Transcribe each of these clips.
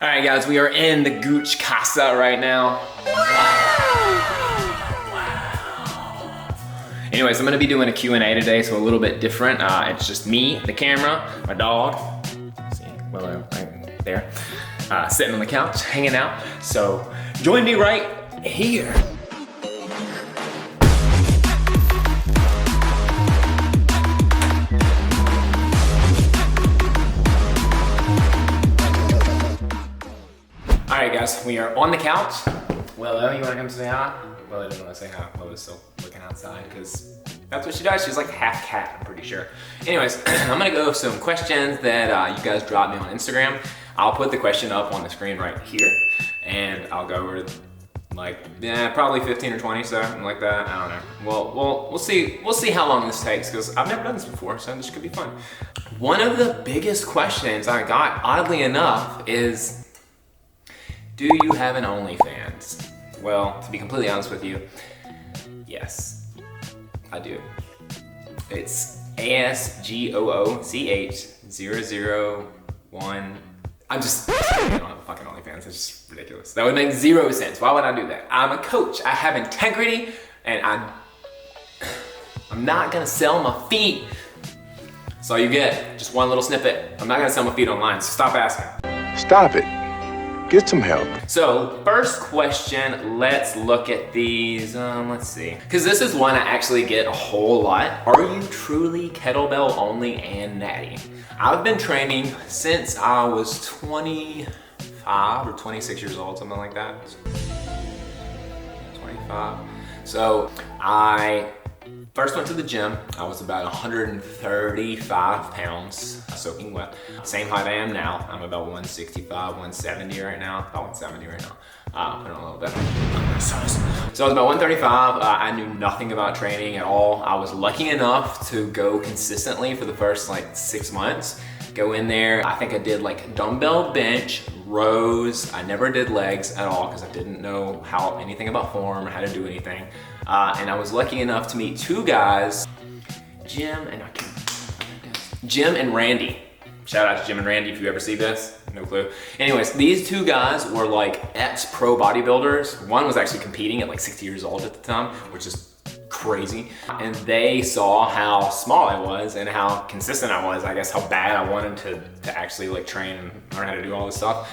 All right, guys, we are in the Gooch Casa right now. Wow. Anyways, I'm gonna be doing a Q&A today, so a little bit different. It's just me, the camera, my dog, see, Willow right there, sitting on the couch, hanging out. So join me right here. All right, guys, we are on the couch. Willow, you wanna come say hi? Willow doesn't wanna say hi. Willow's still looking outside because that's what she does. She's like half cat, I'm pretty sure. Anyways, I'm gonna go over some questions that you guys dropped me on Instagram. I'll put the question up on the screen right here, and I'll go over probably 15 or 20, something like that. I don't know. We'll see how long this takes because I've never done this before, so this could be fun. One of the biggest questions I got, oddly enough, is, do you have an OnlyFans? Well, to be completely honest with you, yes, I do. It's ASGOOCH001. I'm just kidding, I don't have a fucking OnlyFans, it's just ridiculous. That would make zero sense. Why would I do that? I'm a coach, I have integrity, and I'm not gonna sell my feet. That's all you get, just one little snippet. I'm not gonna sell my feet online, so stop asking. Stop it. Get some help. So first question, let's look at these, let's see. Because this is one I actually get a whole lot. Are you truly kettlebell only and natty? I've been training since I was 25 or 26 years old, something like that. 25. So I first went to the gym. I was about 135 pounds, soaking wet. Same height I am now. I'm about 165, 170 right now. About 170 right now. I don't know that. So I was about 135. I knew nothing about training at all. I was lucky enough to go consistently for the first 6 months. Go in there. I think I did dumbbell bench, rows. I never did legs at all because I didn't know anything about form or how to do anything. And I was lucky enough to meet two guys, Jim and Randy. Shout out to Jim and Randy if you ever see this, no clue. Anyways, these two guys were ex-pro bodybuilders. One was actually competing at 60 years old at the time, which is crazy. And they saw how small I was and how consistent I was, I guess how bad I wanted to actually train and learn how to do all this stuff.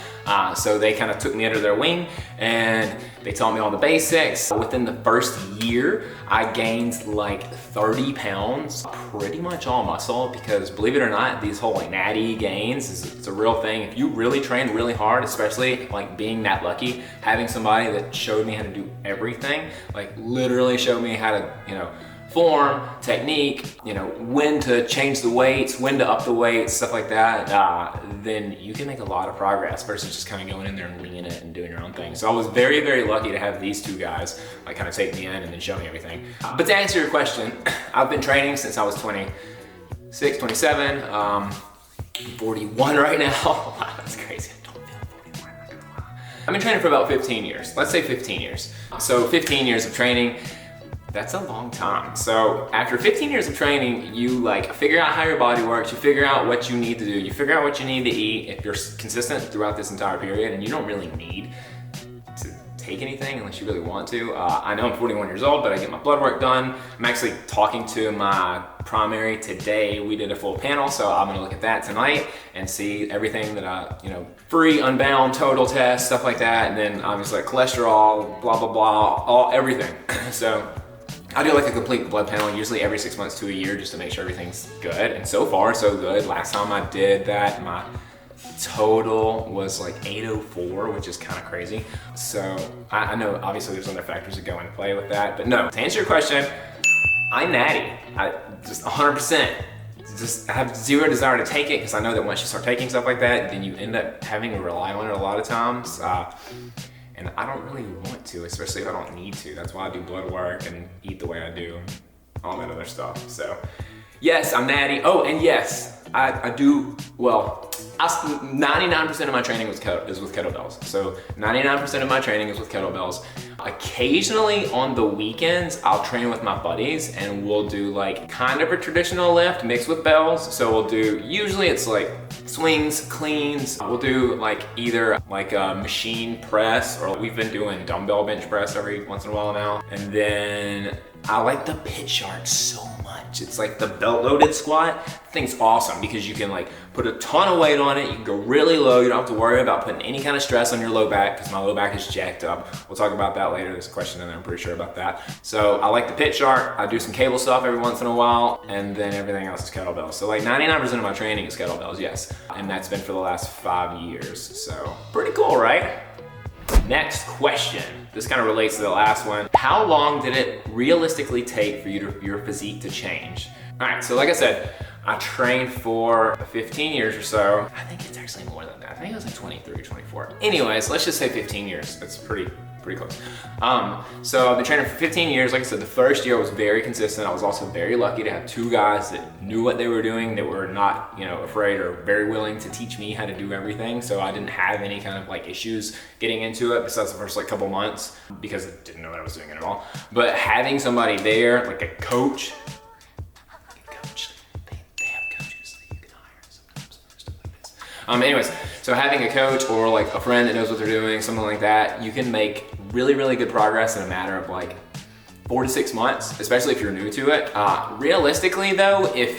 So they kind of took me under their wing and they taught me all the basics. Within the first year, I gained 30 pounds, pretty much all muscle, because believe it or not, these whole natty gains, it's a real thing. If you really train really hard, especially being that lucky, having somebody that showed me how to do everything, literally showed me how to, form, technique, when to change the weights, when to up the weights, stuff like that, then you can make a lot of progress versus just kind of going in there and winging it and doing your own thing. So I was very, very lucky to have these two guys kind of take me in and then show me everything. But to answer your question, I've been training since I was 26, 27, 41 right now. Wow, that's crazy. I don't feel 41, I'm not gonna lie. I've been training for about 15 years. Let's say 15 years. So 15 years of training, that's a long time. So after 15 years of training, you figure out how your body works, you figure out what you need to do, you figure out what you need to eat if you're consistent throughout this entire period, and you don't really need to take anything unless you really want to. I know I'm 41 years old, but I get my blood work done. I'm actually talking to my primary today. We did a full panel, so I'm gonna look at that tonight and see everything that free, unbound, total test, stuff like that, and then obviously cholesterol, blah, blah, blah, everything. So I do a complete blood panel usually every 6 months to a year just to make sure everything's good. And so far, so good. Last time I did that, my total was 804, which is kind of crazy. So I know obviously there's other factors that go into play with that, but no, to answer your question, I'm natty. I just 100%. I have zero desire to take it because I know that once you start taking stuff like that, then you end up having to rely on it a lot of times. And I don't really want to, especially if I don't need to. That's why I do blood work and eat the way I do, and all that other stuff. So yes, I'm natty. Oh, and yes, I do, 99% of my training is with kettlebells. So 99% of my training is with kettlebells. Occasionally on the weekends, I'll train with my buddies and we'll do kind of a traditional lift mixed with bells. So we'll do, usually it's swings, cleans. We'll do like either like a machine press, or we've been doing dumbbell bench press every once in a while now. And then I like the pit shark so much. It's like the belt loaded squat. The thing's awesome because you can like put a ton of weight on it. You can go really low. You don't have to worry about putting any kind of stress on your low back because my low back is jacked up. We'll talk about that later. There's a question in there, I'm pretty sure about that. So I like the pit shark. I do some cable stuff every once in a while, and then everything else is kettlebells. So like 99% of my training is kettlebells, yes. And that's been for the last 5 years. So pretty cool, right? Next question. This kind of relates to the last one. How long did it realistically take for your physique to change? All right, so like I said, I trained for 15 years or so. I think it's actually more than that. I think it was like 23 or 24. Anyways, let's just say 15 years. That's pretty close. So I've been training for 15 years. Like I said, the first year was very consistent. I was also very lucky to have 2 guys that knew what they were doing, that were not, afraid or very willing to teach me how to do everything. So I didn't have any kind of like issues getting into it besides the first like couple months because I didn't know what I was doing at all. But having somebody there, like a coach, they have coaches that you can hire sometimes for stuff like this. Anyways, so having a coach or like a friend that knows what they're doing, something like that, you can make really, really good progress in a matter of like 4 to 6 months, especially if you're new to it. Realistically though, if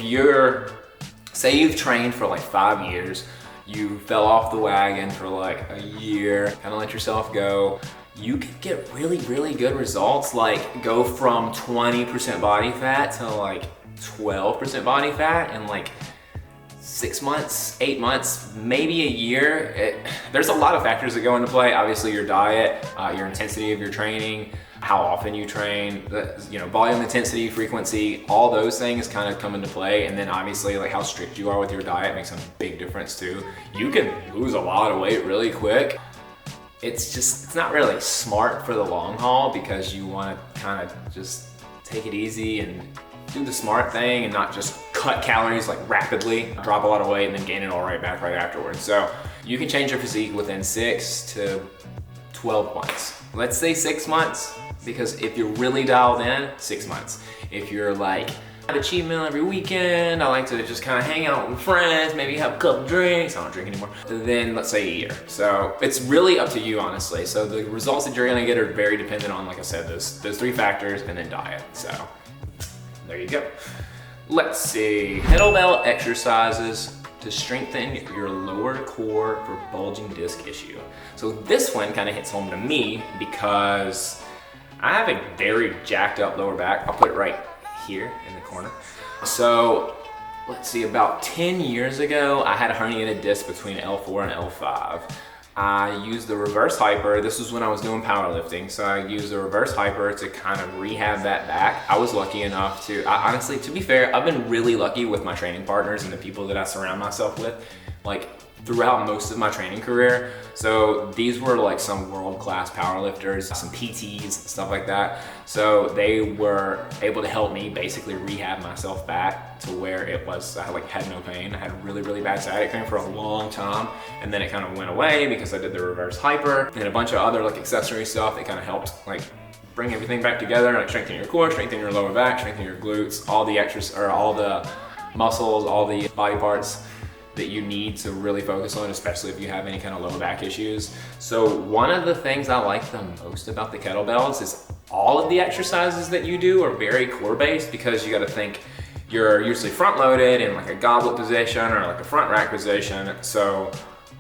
say you've trained for like 5 years, you fell off the wagon for like a year, kind of let yourself go, you could get really, really good results, like go from 20% body fat to like 12% body fat in like 6 months, 8 months, maybe a year. There's a lot of factors that go into play. Obviously your diet, your intensity of your training, how often you train, volume, intensity, frequency, all those things kind of come into play. And then obviously like how strict you are with your diet makes a big difference too. You can lose a lot of weight really quick. It's not really smart for the long haul because you want to kind of just take it easy and do the smart thing and not just cut calories like rapidly, drop a lot of weight and then gain it all right back right afterwards. So you can change your physique within 6 to 12 months. Let's say 6 months, because if you're really dialed in, 6 months. If you're like, I have a cheat meal every weekend, I like to just kind of hang out with friends, maybe have a couple drinks, I don't drink anymore, then let's say a year. So it's really up to you, honestly. So the results that you're gonna get are very dependent on, like I said, those 3 factors and then diet. So there you go. Let's see. Kettlebell exercises to strengthen your lower core for bulging disc issue. So this one kind of hits home to me because I have a very jacked up lower back. I'll put it right here in the corner. So let's see, about 10 years ago, I had a herniated disc between L4 and L5. I used the reverse hyper. This was when I was doing powerlifting. So I used the reverse hyper to kind of rehab that back. I was lucky enough to, honestly, to be fair, I've been really lucky with my training partners and the people that I surround myself with, like throughout most of my training career. So these were like some world-class powerlifters, some PTs, stuff like that. So they were able to help me basically rehab myself back to where it was, I had no pain. I had really, really bad sciatic pain for a long time. And then it kind of went away because I did the reverse hyper and a bunch of other like accessory stuff that kind of helped like bring everything back together, like strengthen your core, strengthen your lower back, strengthen your glutes, all the all the muscles, all the body parts that you need to really focus on, especially if you have any kind of lower back issues. So one of the things I like the most about the kettlebells is all of the exercises that you do are very core based, because you got to think you're usually front loaded in like a goblet position or like a front rack position. So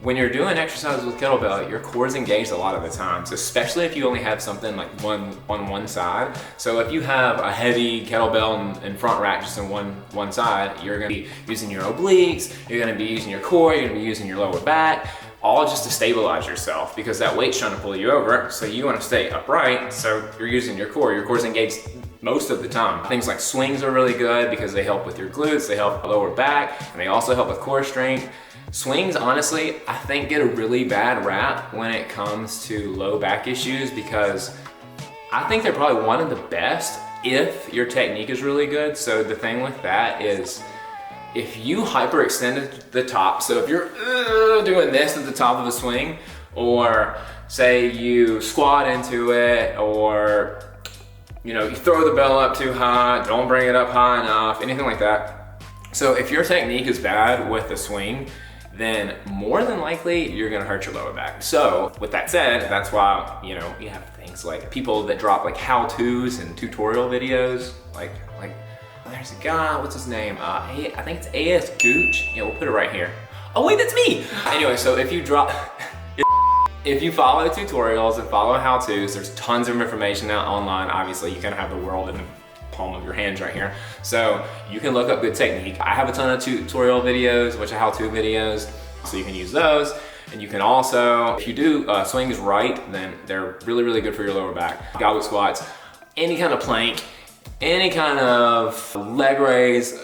when you're doing exercises with kettlebell, your core is engaged a lot of the times, especially if you only have something like on one side. So if you have a heavy kettlebell and front rack just on one side, you're gonna be using your obliques, you're gonna be using your core, you're gonna be using your lower back, all just to stabilize yourself, because that weight's trying to pull you over. So you wanna stay upright, so you're using your core. Your core's engaged most of the time. Things like swings are really good because they help with your glutes, they help lower back, and they also help with core strength. Swings, honestly, I think get a really bad rap when it comes to low back issues, because I think they're probably one of the best if your technique is really good. So the thing with that is, if you hyperextend the top, so if you're doing this at the top of the swing, or say you squat into it, or you throw the bell up too high, don't bring it up high enough, anything like that. So if your technique is bad with the swing, then more than likely you're gonna hurt your lower back. So with that said, that's why, you know, you have things like people that drop like how-tos and tutorial videos, like there's a guy, what's his name? I think it's AS Gooch. Yeah, we'll put it right here. Oh wait, that's me. Anyway, so if you follow tutorials and follow how-tos, there's tons of information out online. Obviously, you kind of have the world in the palm of your hands right here. So you can look up good technique. I have a ton of tutorial videos, a bunch of how-to videos, so you can use those. And you can also, if you do swings right, then they're really, really good for your lower back. Goblet squats, any kind of plank, any kind of leg raise.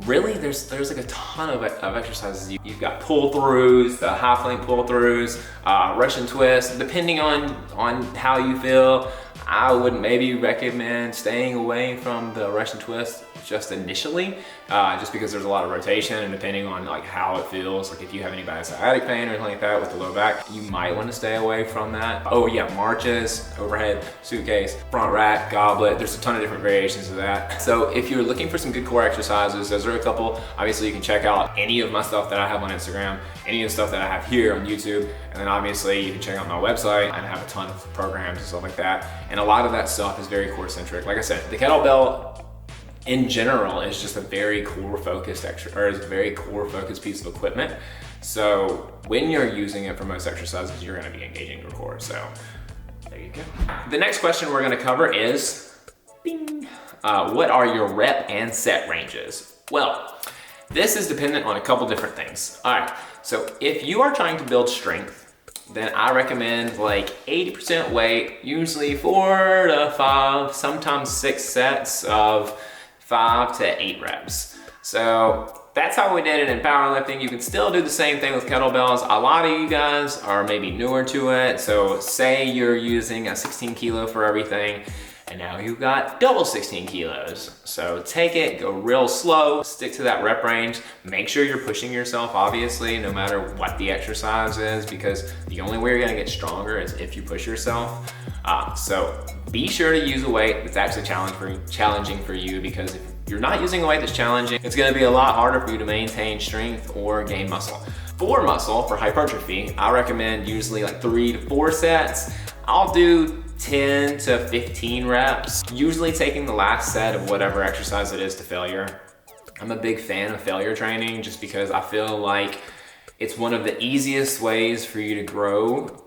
Really, there's like a ton of exercises. You've got pull-throughs, the high plank pull-throughs, Russian twist. Depending on how you feel, I would maybe recommend staying away from the Russian twist just initially, just because there's a lot of rotation, and depending on like how it feels, like if you have any bad sciatic pain or anything like that with the low back, you might want to stay away from that. Oh yeah, marches, overhead, suitcase, front rack, goblet. There's a ton of different variations of that. So if you're looking for some good core exercises, those are a couple. Obviously, you can check out any of my stuff that I have on Instagram, any of the stuff that I have here on YouTube, and then obviously you can check out my website. I have a ton of programs and stuff like that. And a lot of that stuff is very core centric. Like I said, the kettlebell in general is just a very core focused piece of equipment. So when you're using it for most exercises, you're gonna be engaging your core. So there you go. The next question we're gonna cover is, bing, what are your rep and set ranges? Well, this is dependent on a couple different things. All right, so if you are trying to build strength, then I recommend like 80% weight, usually 4 to 5, sometimes 6 sets of 5 to 8 reps. So that's how we did it in powerlifting. You can still do the same thing with kettlebells. A lot of you guys are maybe newer to it. So say you're using a 16 kilo for everything, and now you've got double 16 kilos. So take it, go real slow, stick to that rep range. Make sure you're pushing yourself, obviously, no matter what the exercise is, because the only way you're gonna get stronger is if you push yourself. So be sure to use a weight that's actually challenging for you, because if you're not using a weight that's challenging, it's gonna be a lot harder for you to maintain strength or gain muscle. For muscle, for hypertrophy, I recommend usually like 3 to 4 sets. I'll do 10 to 15 reps, usually taking the last set of whatever exercise it is to failure. I'm a big fan of failure training just because I feel like it's one of the easiest ways for you to grow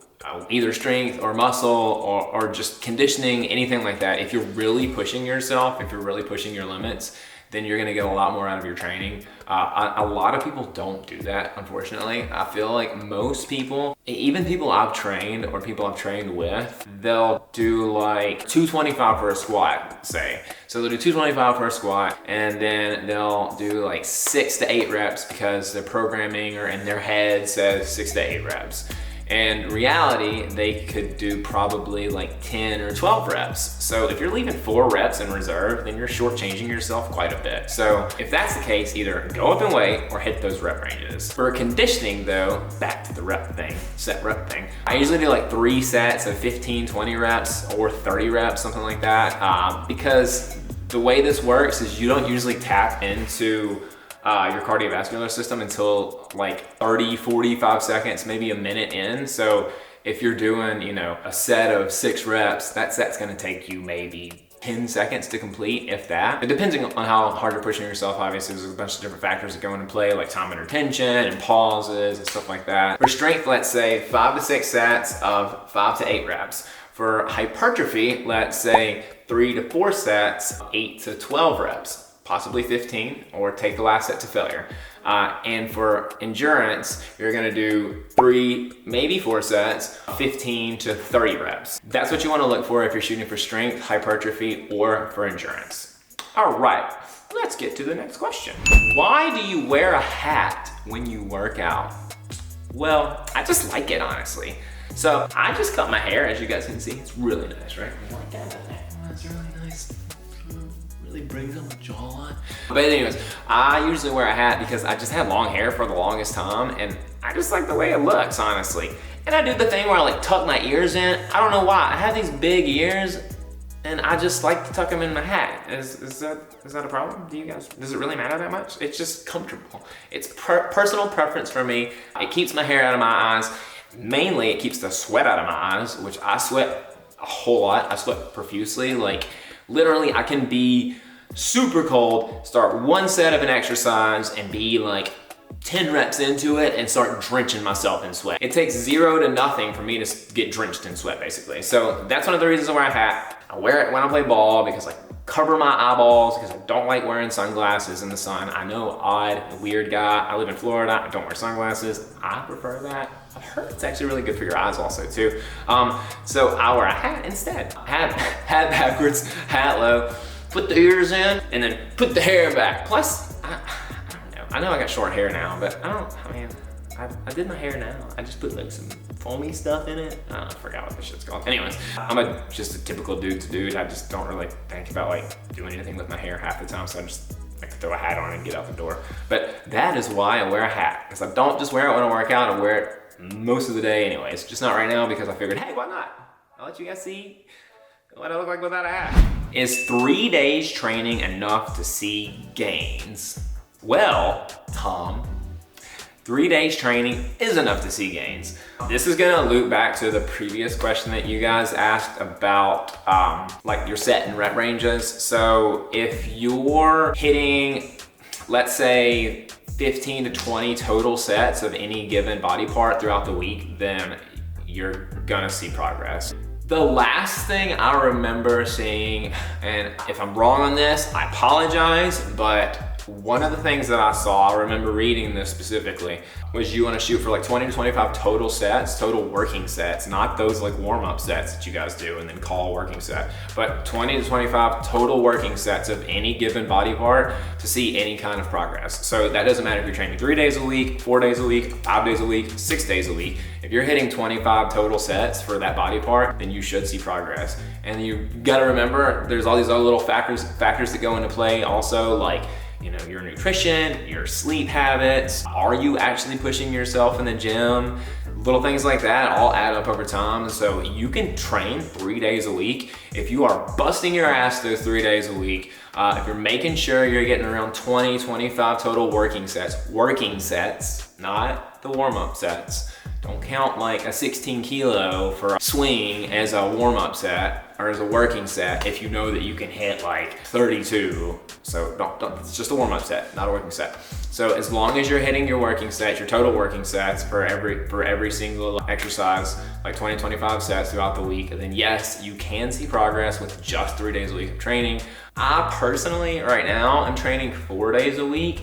either strength or muscle or just conditioning, anything like that. If you're really pushing yourself, if you're really pushing your limits, then you're gonna get a lot more out of your training. A lot of people don't do that, unfortunately. I feel like most people, even people I've trained or people I've trained with, they'll do like 225 for a squat, say. So they'll do 225 for a squat, and then they'll do like 6 to 8 reps because their programming or in their head says 6 to 8 reps. In reality, they could do probably like 10 or 12 reps. So if you're leaving 4 reps in reserve, then you're shortchanging yourself quite a bit. So if that's the case, either go up in weight or hit those rep ranges. For conditioning though, back to the rep thing, set rep thing, I usually do like 3 sets of 15, 20 reps or 30 reps, something like that. Because the way this works is you don't usually tap into your cardiovascular system until like 30, 45 seconds, maybe a minute in. So if you're doing, you know, a set of 6 reps, that set's gonna take you maybe 10 seconds to complete, if that. But depending on how hard you're pushing yourself, obviously there's a bunch of different factors that go into play, like time under tension and pauses and stuff like that. For strength, let's say 5 to 6 sets of 5 to 8 reps. For hypertrophy, let's say 3 to 4 sets, 8 to 12 reps. Possibly 15, or take the last set to failure. And for endurance, you're gonna do 3, maybe 4 sets, 15 to 30 reps. That's what you wanna look for if you're shooting for strength, hypertrophy, or for endurance. All right, let's get to the next question. Why do you wear a hat when you work out? Well, I just like it, honestly. So I just cut my hair, as you guys can see. It's really nice, right? I like that. That's really nice. Really brings up the jawline. But anyways, I usually wear a hat because I just had long hair for the longest time, and I just like the way it looks, honestly. And I do the thing where I like tuck my ears in. I don't know why. I have these big ears, and I just like to tuck them in my hat. Is that a problem? Does it really matter that much? It's just comfortable. It's personal preference for me. It keeps my hair out of my eyes. Mainly, it keeps the sweat out of my eyes, which I sweat a whole lot. I sweat profusely. Like, literally, I can be super cold, start one set of an exercise, and be like 10 reps into it and start drenching myself in sweat. It takes 0 to nothing for me to get drenched in sweat, basically. So that's one of the reasons I wear a hat. I wear it when I play ball because I cover my eyeballs, because I don't like wearing sunglasses in the sun. I know, odd, weird guy. I live in Florida. I don't wear sunglasses. I prefer that. I've heard it's actually really good for your eyes also too. So I wear a hat instead. Hat backwards, hat low, put the ears in, and then put the hair back. Plus, I know I got short hair now, but I did my hair now. I just put like some foamy stuff in it. I forgot what this shit's called. Anyways, I'm just a typical dude to dude. I just don't really think about like doing anything with my hair half the time, so I just like throw a hat on and get out the door. But that is why I wear a hat, because I don't just wear it when I work out. I wear it most of the day anyways. Just not right now because I figured, hey, why not? I'll let you guys see what I look like without a hat. Is 3 days training enough to see gains? Well, Tom, 3 days training is enough to see gains. This is gonna loop back to the previous question that you guys asked about like your set and rep ranges. So if you're hitting, let's say 15 to 20 total sets of any given body part throughout the week, then you're gonna see progress. The last thing I remember seeing, and if I'm wrong on this, I apologize, but one of the things that I saw, I remember reading this specifically, was you want to shoot for like 20 to 25 total sets, total working sets, not those like warm-up sets that you guys do and then call a working set, but 20 to 25 total working sets of any given body part to see any kind of progress. So that doesn't matter if you're training 3 days a week, 4 days a week, 5 days a week, 6 days a week. If you're hitting 25 total sets for that body part, then you should see progress. And you gotta remember, there's all these other little factors that go into play also, like, you know, your nutrition, your sleep habits, are you actually pushing yourself in the gym? Little things like that all add up over time. So you can train 3 days a week. If you are busting your ass those 3 days a week, if you're making sure you're getting around 20, 25 total working sets, not the warm-up sets. Don't count like a 16 kilo for a swing as a warm-up set or as a working set if you know that you can hit like 32. So don't, it's just a warm-up set, not a working set. So as long as you're hitting your working sets, your total working sets for every single exercise, like 20, 25 sets throughout the week, then yes, you can see progress with just 3 days a week of training. I personally, right now, I'm training 4 days a week.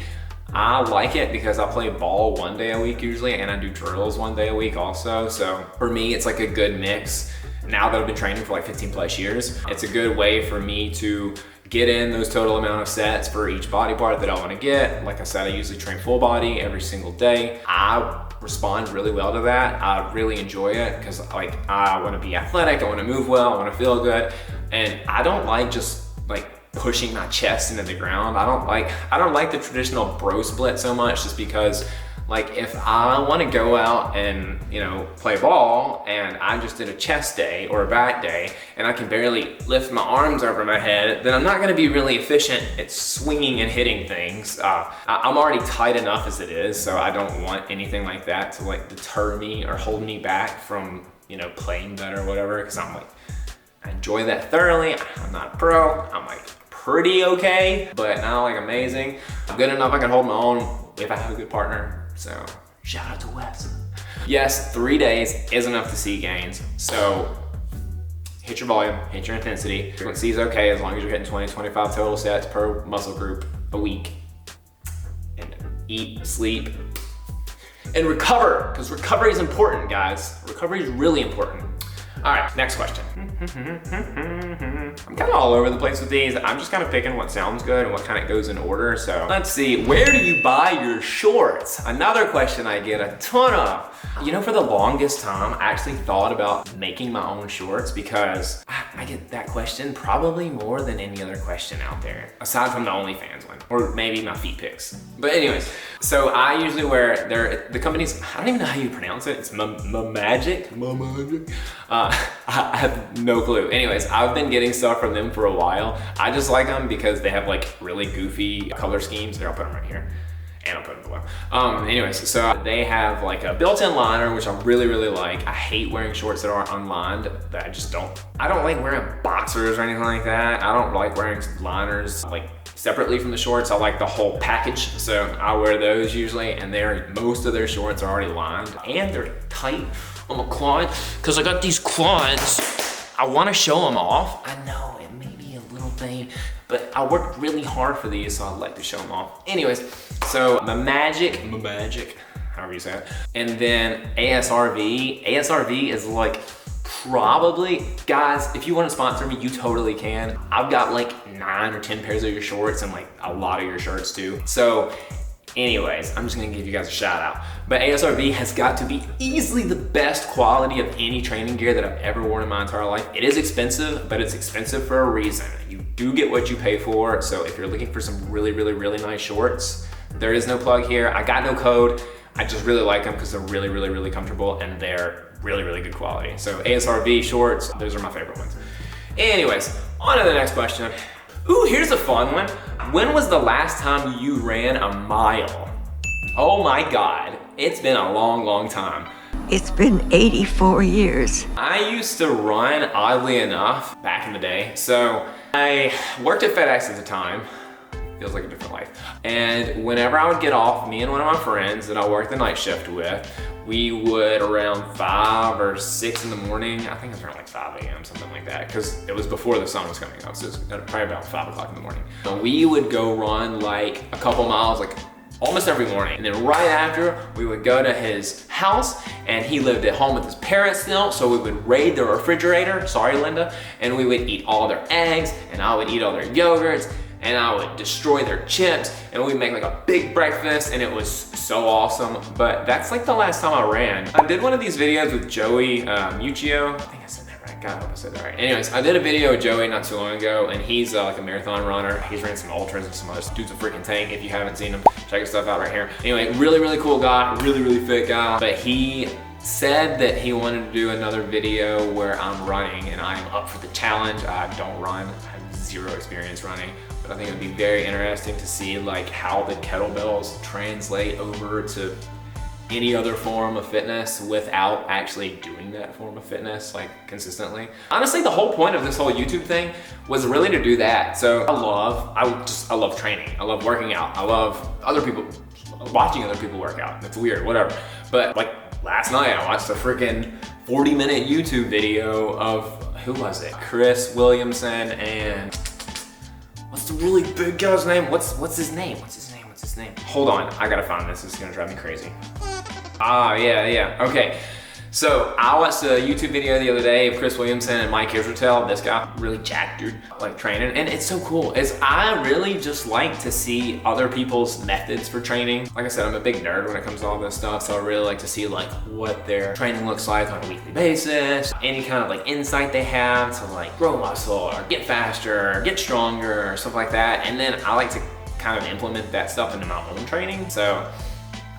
I like it because I play ball 1 day a week usually, and I do drills 1 day a week also. So for me, it's like a good mix. Now that I've been training for like 15 plus years, it's a good way for me to get in those total amount of sets for each body part that I want to get. Like I said, I usually train full body every single day. I respond really well to that. I really enjoy it because like I want to be athletic, I want to move well, I want to feel good, and I don't like just like pushing my chest into the ground. I don't like the traditional bro split so much, just because like if I want to go out and, you know, play ball and I just did a chest day or a back day and I can barely lift my arms over my head, then I'm not going to be really efficient at swinging and hitting things. I'm already tight enough as it is, so I don't want anything like that to like deter me or hold me back from, you know, playing better or whatever, because I'm like, I enjoy that thoroughly. I'm not a pro. I'm like pretty okay, but not like amazing. I'm good enough I can hold my own if I have a good partner. So shout out to Wes. Yes, 3 days is enough to see gains. So hit your volume, hit your intensity. Frequency is okay as long as you're hitting 20, 25 total sets per muscle group a week. And eat, sleep, and recover, because recovery is important, guys. Recovery is really important. All right, next question. I'm kind of all over the place with these. I'm just kind of picking what sounds good and what kind of goes in order. So let's see, where do you buy your shorts? Another question I get a ton of. You know, for the longest time, I actually thought about making my own shorts because I get that question probably more than any other question out there, aside from the OnlyFans one, or maybe my feet pics. But anyways, so I usually wear the company's, I don't even know how you pronounce it. It's Mammgic. I have no clue. Anyways, I've been getting stuff from them for a while. I just like them because they have like really goofy color schemes. Here, I'll put them right here. And I'll put them below. Anyways, so they have like a built-in liner, which I really, really like. I hate wearing shorts that are unlined. I just don't. I don't like wearing boxers or anything like that. I don't like wearing liners like separately from the shorts. I like the whole package. So I wear those usually, and most of their shorts are already lined and they're tight on the quad because I got these quads. I want to show them off. I know it may be a little thing, but I worked really hard for these, so I'd like to show them off. Anyways, so Mammgic, however you say it. And then ASRV. ASRV is like probably, guys, if you want to sponsor me, you totally can. I've got like 9 or 10 pairs of your shorts and like a lot of your shirts too. So anyways, I'm just gonna give you guys a shout out. But ASRV has got to be easily the best quality of any training gear that I've ever worn in my entire life. It is expensive, but it's expensive for a reason. You do get what you pay for. So if you're looking for some really, really, really nice shorts, there is no plug here. I got no code. I just really like them because they're really, really, really comfortable and they're really, really good quality. So ASRV shorts, those are my favorite ones. Anyways, on to the next question. Ooh, here's a fun one. When was the last time you ran a mile? Oh my God, it's been a long, long time. It's been 84 years. I used to run, oddly enough, back in the day. So I worked at FedEx at the time. Feels like a different life. And whenever I would get off, me and one of my friends that I worked the night shift with, we would around 5 or 6 in the morning, I think it was around like 5 a.m., something like that, because it was before the sun was coming up, so it was probably about 5 o'clock in the morning. We would go run like a couple miles, like almost every morning. And then right after, we would go to his house, and he lived at home with his parents still, so we would raid the refrigerator, sorry Linda, and we would eat all their eggs, and I would eat all their yogurts, and I would destroy their chips, and we'd make like a big breakfast, and it was so awesome. But that's like the last time I ran. I did one of these videos with Joey Muccio. I think I said that right. God, I hope I said that right. Anyways, I did a video with Joey not too long ago, and he's like a marathon runner. He's ran some ultras and some other dude's a freaking tank. If you haven't seen him, check his stuff out right here. Anyway, really, really cool guy, really, really fit guy. But he said that he wanted to do another video where I'm running, and I'm up for the challenge. I don't run. I have zero experience running. But I think it would be very interesting to see like how the kettlebells translate over to any other form of fitness without actually doing that form of fitness like consistently. Honestly, the whole point of this whole YouTube thing was really to do that. So I love training. I love working out. I love watching other people work out. It's weird, whatever. But like last night I watched a freaking 40-minute YouTube video of, who was it? Chris Williamson and what's the really big guy's name? What's his name? What's his name? Hold on, I gotta find this. This is gonna drive me crazy. Yeah. Okay. So I watched a YouTube video the other day of Chris Williamson and Mike Israetel, this guy, really jacked dude, like training. And it's so cool. I really just like to see other people's methods for training. Like I said, I'm a big nerd when it comes to all this stuff. So I really like to see like what their training looks like on a weekly basis, any kind of like insight they have to like grow muscle or get faster or get stronger or stuff like that. And then I like to kind of implement that stuff into my own training. So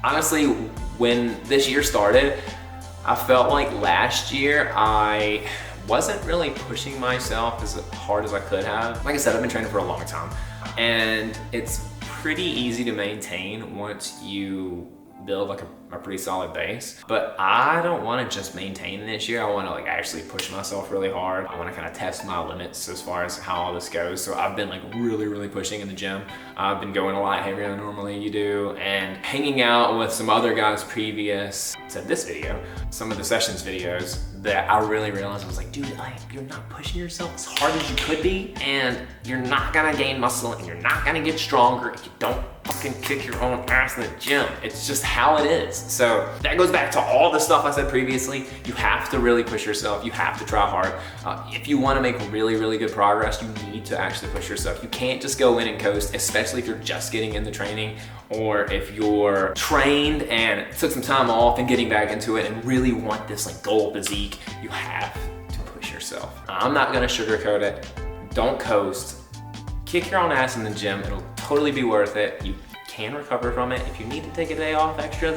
honestly, when this year started, I felt like last year I wasn't really pushing myself as hard as I could have. Like I said, I've been training for a long time, and it's pretty easy to maintain once you build like a pretty solid base. But I don't want to just maintain this year. I want to like actually push myself really hard. I want to kind of test my limits as far as how all this goes. So I've been like really pushing in the gym. I've been going a lot heavier than normally you do, and hanging out with some other guys previous to this video, some of the sessions videos, that I really realized I was like, dude, like, you're not pushing yourself as hard as you could be, and you're not gonna gain muscle, and you're not gonna get stronger if you don't fucking can kick your own ass in the gym. It's just how it is. So that goes back to all the stuff I said previously. You have to really push yourself. You have to try hard. If you want to make really, really good progress, you need to actually push yourself. You can't just go in and coast, especially if you're just getting into training, or if you're trained and took some time off and getting back into it and really want this like goal physique. You have to push yourself. I'm not gonna sugarcoat it. Don't coast. Kick your own ass in the gym. It'll totally be worth it. You can recover from it. If you need to take a day off extra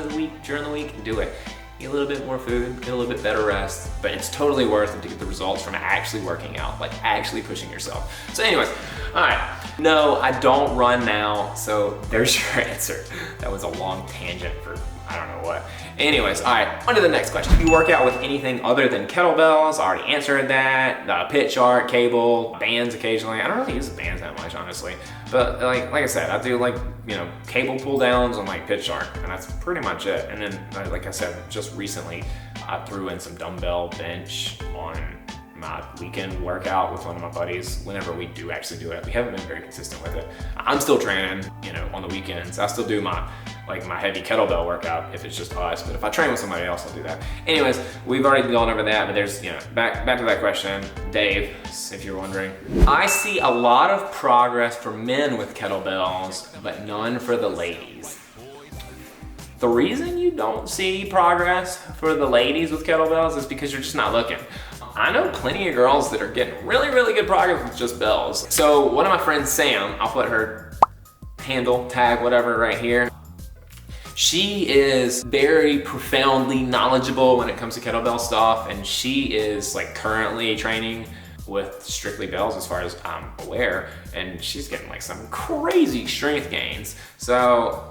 during the week, do it. Eat a little bit more food, get a little bit better rest, but it's totally worth it to get the results from actually working out, like actually pushing yourself. So anyways, all right. No, I don't run now, so there's your answer. That was a long tangent for I don't know what. Anyways, all right, on to the next question. Do you work out with anything other than kettlebells? I already answered that. The pit chart, cable, bands occasionally. I don't really use the bands that much, honestly. But like I said, I do like, you know, cable pull downs on like pit chart, and that's pretty much it. And then, like I said, just recently, I threw in some dumbbell bench on my weekend workout with one of my buddies. Whenever we do actually do it, we haven't been very consistent with it. I'm still training, you know, on the weekends. I still do my heavy kettlebell workout if it's just us, but if I train with somebody else, I'll do that. Anyways, we've already gone over that, but there's, you know, back to that question, Dave, if you're wondering. I see a lot of progress for men with kettlebells, but none for the ladies. The reason you don't see progress for the ladies with kettlebells is because you're just not looking. I know plenty of girls that are getting really, really good progress with just bells. So one of my friends, Sam, I'll put her handle, tag, whatever right here. She is very profoundly knowledgeable when it comes to kettlebell stuff, and she is like currently training with strictly bells as far as I'm aware, and she's getting like some crazy strength gains. So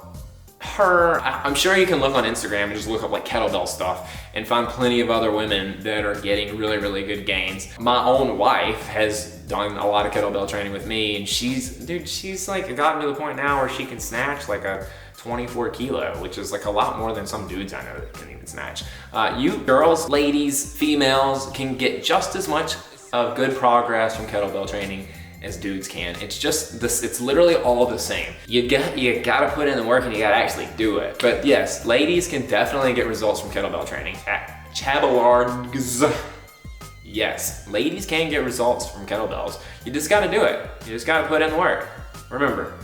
I'm sure you can look on Instagram and just look up like kettlebell stuff and find plenty of other women that are getting really, really good gains. My own wife has done a lot of kettlebell training with me, and she's like gotten to the point now where she can snatch like a 24 kilo, which is like a lot more than some dudes I know that can even snatch. You girls, ladies, females can get just as much of good progress from kettlebell training as dudes can. It's just this, it's literally all the same. You gotta put in the work and you gotta actually do it. But yes, ladies can definitely get results from kettlebell training. At Chabelards, yes, ladies can get results from kettlebells. You just gotta do it. You just gotta put in the work. Remember,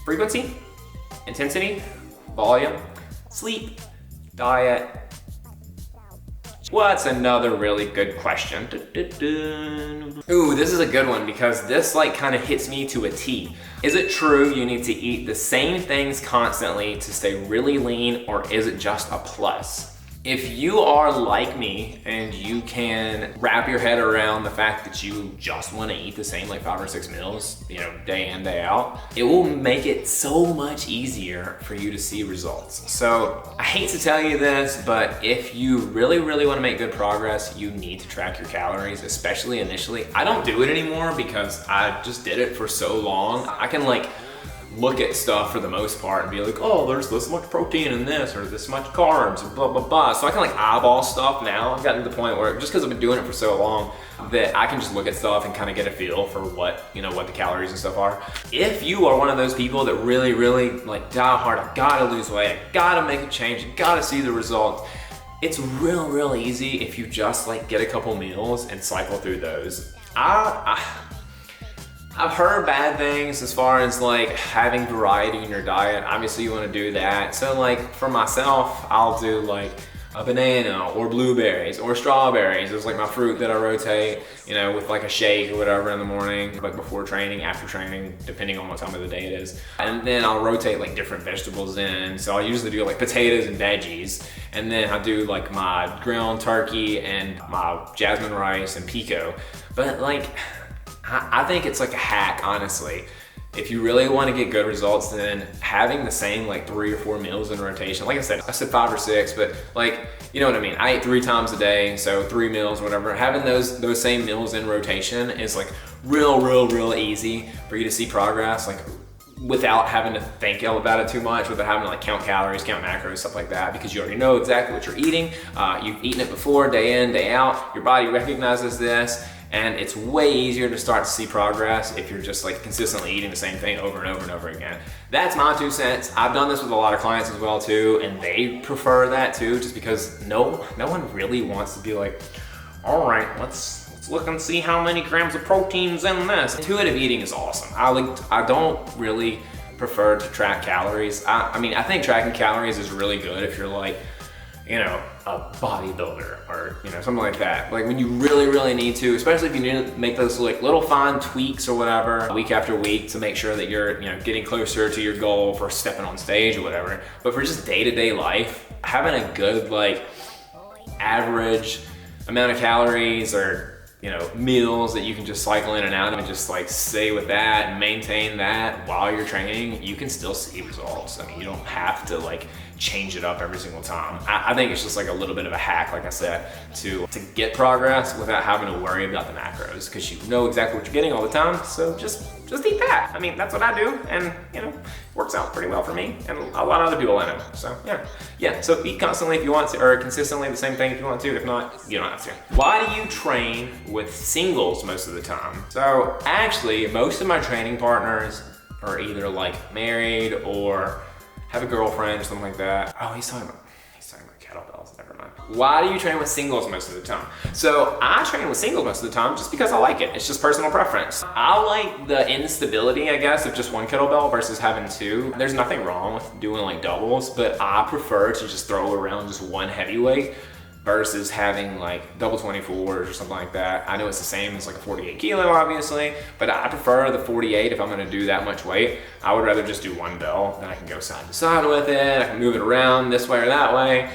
frequency, intensity, volume, sleep, diet. What's another really good question? Ooh, this is a good one because this like kind of hits me to a T. Is it true you need to eat the same things constantly to stay really lean, or is it just a plus? If you are like me and you can wrap your head around the fact that you just want to eat the same like 5 or 6 meals, you know, day in, day out, it will make it so much easier for you to see results. So I hate to tell you this, but if you really, really want to make good progress, you need to track your calories, especially initially. I don't do it anymore because I just did it for so long. I can like look at stuff for the most part and be like, oh, there's this much protein in this, or this much carbs, and blah, blah, blah. So I can like eyeball stuff now. I've gotten to the point where just because I've been doing it for so long that I can just look at stuff and kind of get a feel for what, you know, what the calories and stuff are. If you are one of those people that really, really like die hard, I gotta lose weight, I gotta make a change, I gotta see the results, it's real easy if you just like get a couple meals and cycle through those. I've heard bad things as far as like having variety in your diet. Obviously you want to do that. So like for myself, I'll do like a banana or blueberries or strawberries. It's like my fruit that I rotate, you know, with like a shake or whatever in the morning, like before training, after training, depending on what time of the day it is. And then I'll rotate like different vegetables in. So I'll usually do like potatoes and veggies. And then I do like my ground turkey and my jasmine rice and pico. But like, I think it's like a hack, honestly. If you really want to get good results, then having the same like 3 or 4 meals in rotation, like I said 5 or 6, but like, you know what I mean? I eat 3 times a day, so 3 meals, whatever. Having those same meals in rotation is like real easy for you to see progress, like without having to think about it too much, without having to like count calories, count macros, stuff like that, because you already know exactly what you're eating. You've eaten it before, day in, day out. Your body recognizes this. And it's way easier to start to see progress if you're just like consistently eating the same thing over and over and over again. That's my 2 cents. I've done this with a lot of clients as well too, and they prefer that too, just because no one really wants to be like, all right, let's look and see how many grams of protein's in this. Intuitive eating is awesome. I don't really prefer to track calories. I mean, I think tracking calories is really good if you're like, you know, a bodybuilder or, you know, something like that. Like when you really need to, especially if you need to make those like little fine tweaks or whatever week after week to make sure that you're, you know, getting closer to your goal for stepping on stage or whatever. But for just day-to-day life, having a good like average amount of calories or, you know, meals that you can just cycle in and out of and just like stay with that and maintain that while you're training, you can still see results. I mean, you don't have to like change it up every single time. I think it's just like a little bit of a hack, like I said, to get progress without having to worry about the macros, because you know exactly what you're getting all the time. So just eat that. I mean, that's what I do, and you know, works out pretty well for me and a lot of other people I know. So yeah. So eat constantly if you want to, or consistently the same thing if you want to. If not, you don't have to. Why do you train with singles most of the time? So actually, most of my training partners are either like married or have a girlfriend or something like that. Oh, he's talking about kettlebells, never mind. Why do you train with singles most of the time? So I train with singles most of the time just because I like it. It's just personal preference. I like the instability, I guess, of just one kettlebell versus having two. There's nothing wrong with doing like doubles, but I prefer to just throw around just one heavyweight versus having like double 24s or something like that. I know it's the same as like a 48 kilo, obviously, but I prefer the 48 if I'm gonna do that much weight. I would rather just do one bell, then I can go side to side with it, I can move it around this way or that way.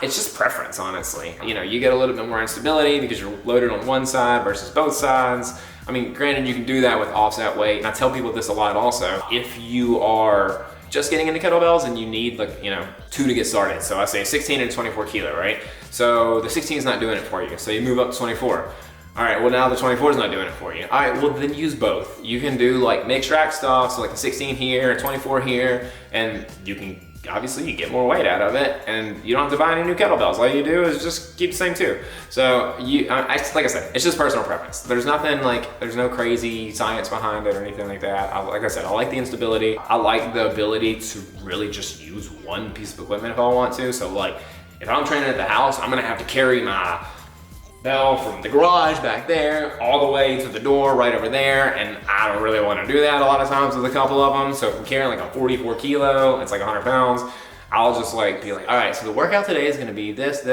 It's just preference, honestly. You know, you get a little bit more instability because you're loaded on one side versus both sides. I mean, granted, you can do that with offset weight, and I tell people this a lot also. If you are just getting into kettlebells and you need like, you know, 2 to get started. So I say 16 and 24 kilo, right? So the 16 is not doing it for you. So you move up to 24. All right, well now the 24 is not doing it for you. All right, well then use both. You can do like mixed rack stuff, so like a 16 here, a 24 here, and you can, obviously you get more weight out of it and you don't have to buy any new kettlebells. All you do is just keep the same two. So like I said, it's just personal preference. There's nothing like, there's no crazy science behind it or anything like that. Like I said, I like the instability. I like the ability to really just use one piece of equipment if I want to. So like, if I'm training at the house, I'm gonna have to carry my bell from the garage back there all the way to the door right over there, and I don't really want to do that a lot of times with a couple of them. So if I'm carrying like a 44 kilo, it's like 100 pounds, I'll just like be like, all right, so the workout today is gonna be this,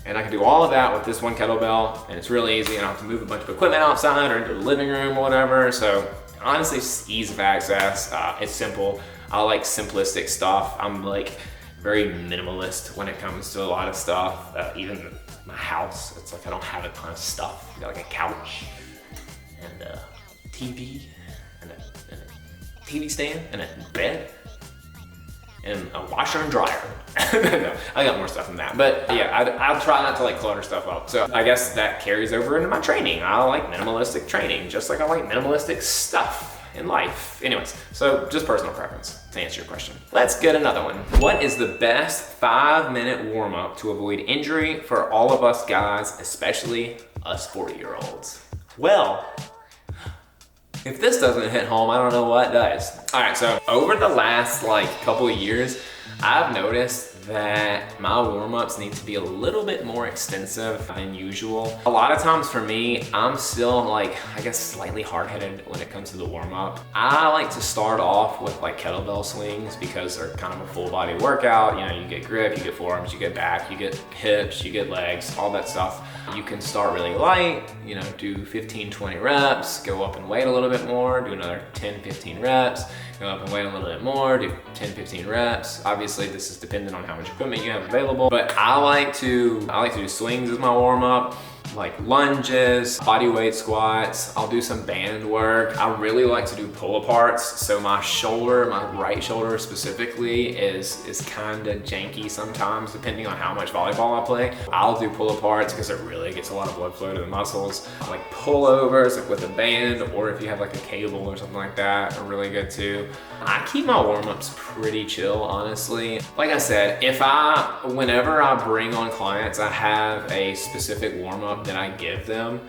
and I can do all of that with this one kettlebell, and it's really easy, and I don't have to move a bunch of equipment outside or into the living room or whatever. So honestly, it's ease of access. It's simple. I like simplistic stuff. I'm like very minimalist when it comes to a lot of stuff. Even my house, it's like I don't have a ton of stuff. I got like a couch and a TV and a TV stand and a bed and a washer and dryer. No, I got more stuff than that. But yeah, I'll try not to like clutter stuff up. So I guess that carries over into my training. I like minimalistic training, just like I like minimalistic stuff in life. Anyways, so just personal preference to answer your question. Let's get another one. What is the best 5-minute warm-up to avoid injury for all of us guys, especially us 40-year-olds? Well, if this doesn't hit home, I don't know what does. All right, so over the last like couple of years, I've noticed that my warm-ups need to be a little bit more extensive than usual. A lot of times for me, I'm still like, I guess slightly hard-headed when it comes to the warm-up. I like to start off with like kettlebell swings because they're kind of a full body workout. You know, you get grip, you get forearms, you get back, you get hips, you get legs, all that stuff. You can start really light, you know, do 15, 20 reps, go up and weight a little bit more, do another 10, 15 reps, go up and weight a little bit more, do 10, 15 reps. Obviously, this is dependent on how much equipment you have available, but I like to do swings as my warm-up, like lunges, body weight squats. I'll do some band work. I really like to do pull-aparts. So my shoulder, my right shoulder specifically, is kind of janky sometimes depending on how much volleyball I play. I'll do pull-aparts because it really gets a lot of blood flow to the muscles. Like pullovers, like with a band, or if you have like a cable or something like that, are really good too. I keep my warm-ups pretty chill, honestly. Like I said, whenever I bring on clients, I have a specific warm-up warm-up that I give them.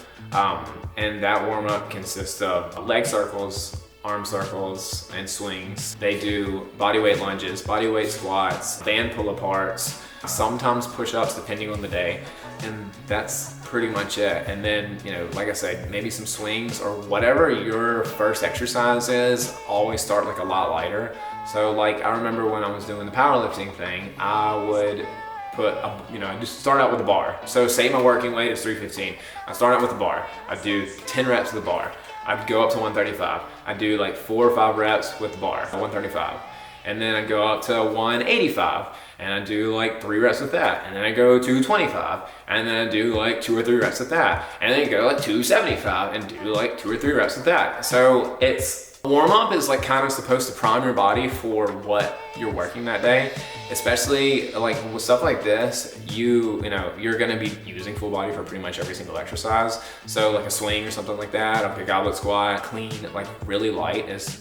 And that warm-up consists of leg circles, arm circles, and swings. They do bodyweight lunges, bodyweight squats, band pull-aparts, sometimes push-ups depending on the day, and that's pretty much it. And then, you know, like I said, maybe some swings or whatever your first exercise is, always start like a lot lighter. So like, I remember when I was doing the powerlifting thing, I would put, just start out with a bar. So say my working weight is 315. I start out with a bar. I do 10 reps of the bar. I'd go up to 135. I do like 4 or 5 reps with the bar, 135. And then I go up to 185 and I do like 3 reps with that. And then I go to 225 and then I do like 2 or 3 reps with that. And then I go like 275 and do like 2 or 3 reps with that. So warm up is like kind of supposed to prime your body for what you're working that day. Especially like with stuff like this, you're gonna be using full body for pretty much every single exercise. So like a swing or something like that, like a goblet squat, clean, like really light is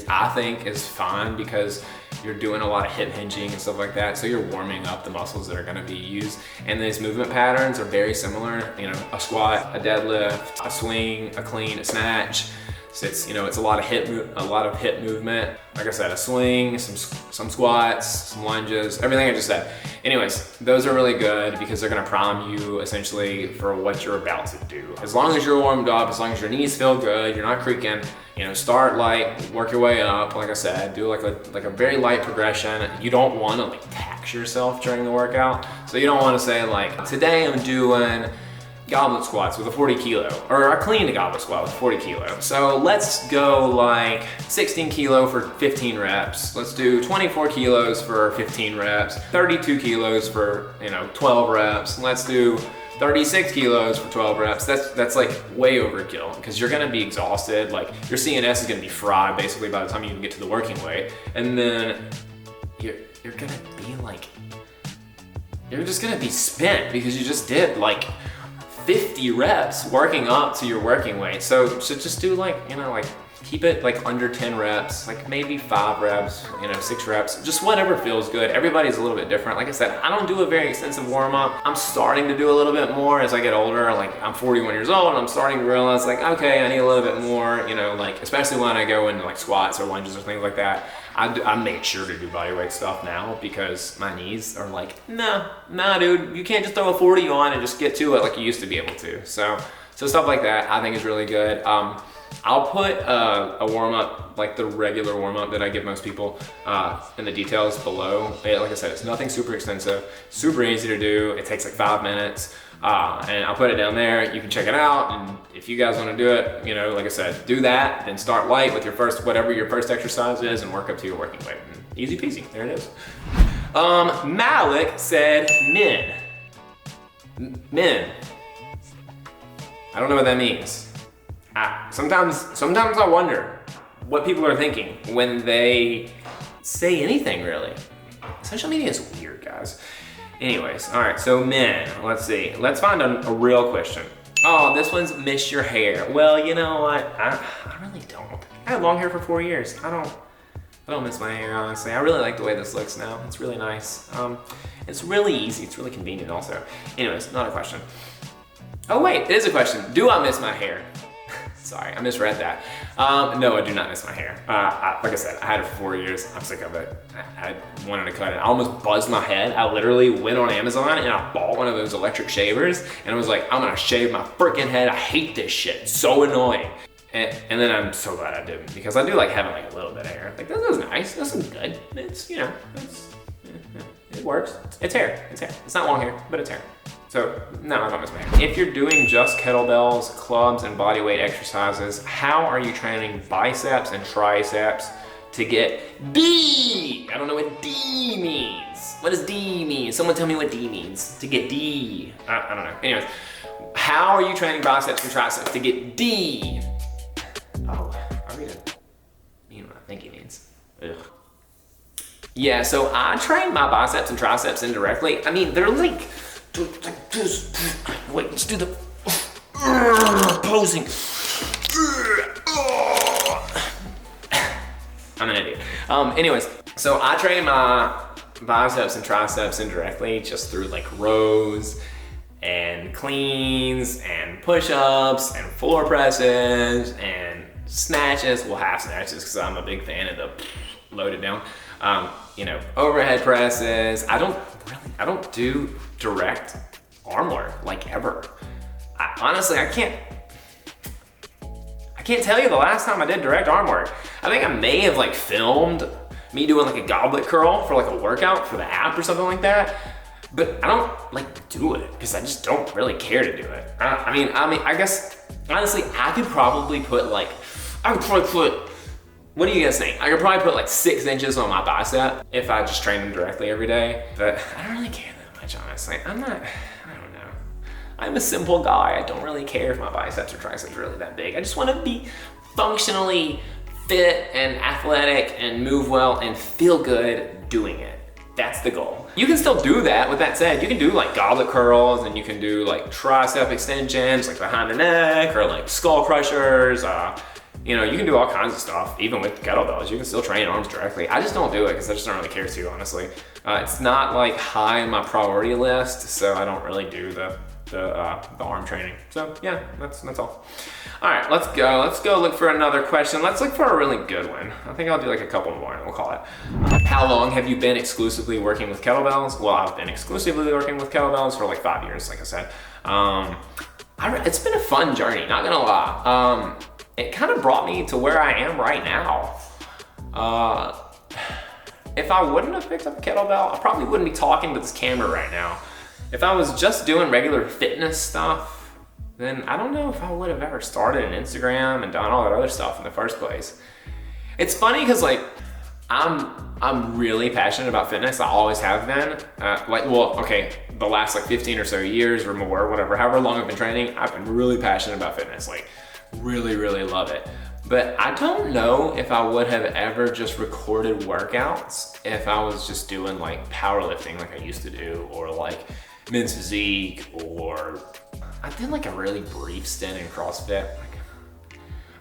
I think is fine because you're doing a lot of hip hinging and stuff like that. So you're warming up the muscles that are gonna be used. And these movement patterns are very similar. You know, a squat, a deadlift, a swing, a clean, a snatch. So it's a lot of hip movement. Like I said, a swing, some squats, some lunges, everything I just said. Anyways, those are really good because they're gonna prime you essentially for what you're about to do. As long as you're warmed up, as long as your knees feel good, you're not creaking, start light, work your way up. Like I said, do like a very light progression. You don't wanna like tax yourself during the workout. So you don't wanna say like, today I'm doing goblet squats with a 40 kilo, or a clean goblet squat with 40 kilo. So let's go like 16 kilo for 15 reps. Let's do 24 kilos for 15 reps, 32 kilos for 12 reps. Let's do 36 kilos for 12 reps. That's like way overkill because you're gonna be exhausted. Like your CNS is gonna be fried basically by the time you even get to the working weight. And then you're gonna be like, you're just gonna be spent because you just did like 50 reps working up to your working weight. So just do like keep it like under 10 reps, like maybe 5 reps, 6 reps, just whatever feels good. Everybody's a little bit different. Like I said, I don't do a very extensive warm up. I'm starting to do a little bit more as I get older. Like I'm 41 years old and I'm starting to realize like, okay, I need a little bit more, like especially when I go into like squats or lunges or things like that. I make sure to do bodyweight stuff now because my knees are like, nah, dude, you can't just throw a 40 on and just get to it like you used to be able to. So stuff like that I think is really good. I'll put a warm-up, like the regular warm-up that I give most people in the details below. Like I said, it's nothing super extensive, super easy to do. It takes like 5 minutes. And I'll put it down there. You can check it out. And if you guys want to do it, like I said, do that. Then start light with whatever your first exercise is and work up to your working weight. And easy peasy, there it is. Malik said men. I don't know what that means. Sometimes I wonder what people are thinking when they say anything really. Social media is weird, guys. Anyways, all right, so men, let's see. Let's find a real question. Oh, this one's miss your hair. Well, you know what? I really don't. I had long hair for 4 years. I don't miss my hair, honestly. I really like the way this looks now. It's really nice. It's really easy. It's really convenient also. Anyways, not a question. Oh wait, it is a question. Do I miss my hair? Sorry, I misread that. No, I do not miss my hair. Like I said, I had it for 4 years. I'm sick of it. I wanted to cut it. I almost buzzed my head. I literally went on Amazon and I bought one of those electric shavers and I was like, I'm gonna shave my freaking head. I hate this shit. It's so annoying. And then I'm so glad I didn't because I do like having like a little bit of hair. Like that was nice. That's good. It's it works. It's hair. It's not long hair, but it's hair. So, no, I don't miss my hair. If you're doing just kettlebells, clubs, and bodyweight exercises, how are you training biceps and triceps to get D? I don't know what D means. What does D mean? Someone tell me what D means. To get D. I don't know. Anyways, how are you training biceps and triceps to get D? Oh, I read it. You know what I think it means. Ugh. Yeah, so I train my biceps and triceps indirectly. I mean, they're like this. Wait, let's do the posing. I'm an idiot. Anyways, so I train my biceps and triceps indirectly just through like rows and cleans and push-ups and floor presses and snatches. Well, half snatches because I'm a big fan of the loaded down. You know, overhead presses. I don't do direct arm work like ever. Honestly, I can't tell you the last time I did direct arm work. I think I may have like filmed me doing like a goblet curl for like a workout for the app or something like that. But I don't like do it because I just don't really care to do it. I mean, I guess honestly, I could probably put what do you guys think? I could probably put like 6 inches on my bicep if I just train them directly every day. But I don't really care that much, honestly. I don't know. I'm a simple guy. I don't really care if my biceps or triceps are really that big. I just want to be functionally fit and athletic and move well and feel good doing it. That's the goal. You can still do that. With that said, you can do like goblet curls and you can do like tricep extensions like behind the neck or like skull crushers. You know, you can do all kinds of stuff, even with kettlebells. You can still train arms directly. I just don't do it because I just don't really care to, honestly. It's not like high on my priority list, so I don't really do the arm training. So yeah, that's all. All right, let's go look for another question. Let's look for a really good one. I think I'll do like a couple more and we'll call it. How long have you been exclusively working with kettlebells? Well, I've been exclusively working with kettlebells for like 5 years, like I said. It's been a fun journey, not gonna lie. It kind of brought me to where I am right now. If I wouldn't have picked up a kettlebell, I probably wouldn't be talking to this camera right now. If I was just doing regular fitness stuff, then I don't know if I would have ever started an Instagram and done all that other stuff in the first place. It's funny because like, I'm really passionate about fitness. I always have been. The last like 15 or so years or more, whatever, however long I've been training, I've been really passionate about fitness. Like, really, really love it. But I don't know if I would have ever just recorded workouts if I was just doing like powerlifting like I used to do, or like men's physique, or I did like a really brief stint in CrossFit.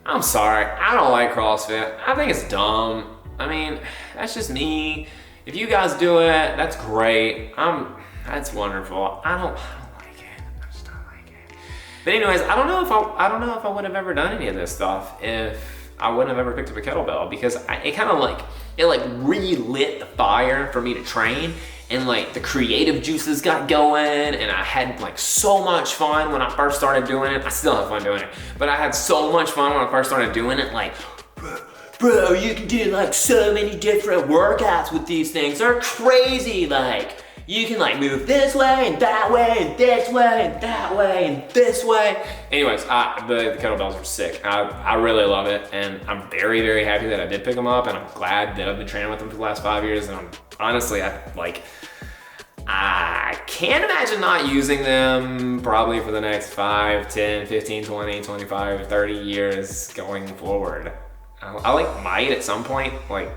I'm sorry, I don't like CrossFit. I think it's dumb. I mean, that's just me. If you guys do it, that's great. That's wonderful. I don't like it. I just don't like it. But anyways, I don't know if I would have ever done any of this stuff if I wouldn't have ever picked up a kettlebell, because it kind of like relit the fire for me to train, and like the creative juices got going, and I had like so much fun when I first started doing it. I still have fun doing it, but I had so much fun when I first started doing it. Like, bro, you can do like so many different workouts with these things. They're crazy. Like, you can like move this way and that way and this way and that way and this way. Anyways, the kettlebells are sick. I really love it, and I'm very, very happy that I did pick them up, and I'm glad that I've been training with them for the last 5 years. And I'm honestly, I can't imagine not using them probably for the next 5, 10, 15, 20, 25, 30 years going forward. I like might at some point like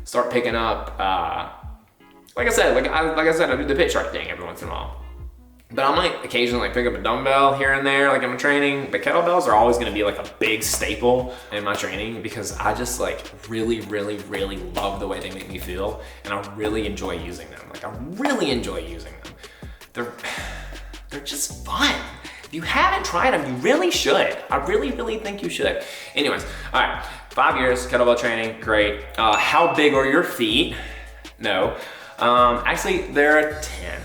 start picking up like I said, I do the pitch right thing every once in a while. But I might occasionally like pick up a dumbbell here and there, like I'm training. But kettlebells are always gonna be like a big staple in my training, because I just like really, really, really love the way they make me feel, and I really enjoy using them. Like, I really enjoy using them. They're just fun. If you haven't tried them, you really should. I really, really think you should. Anyways, all right, 5 years kettlebell training, great. How big are your feet? No. Actually, they're 10.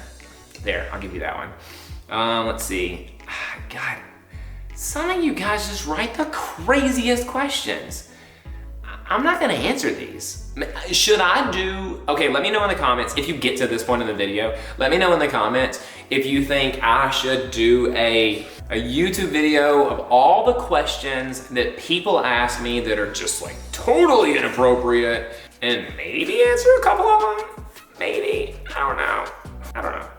There, I'll give you that one. Let's see. God, some of you guys just write the craziest questions. I'm not gonna answer these. Should I do, okay, let me know in the comments if you get to this point in the video. Let me know in the comments if you think I should do a YouTube video of all the questions that people ask me that are just like totally inappropriate, and maybe answer a couple of them. Maybe, I don't know,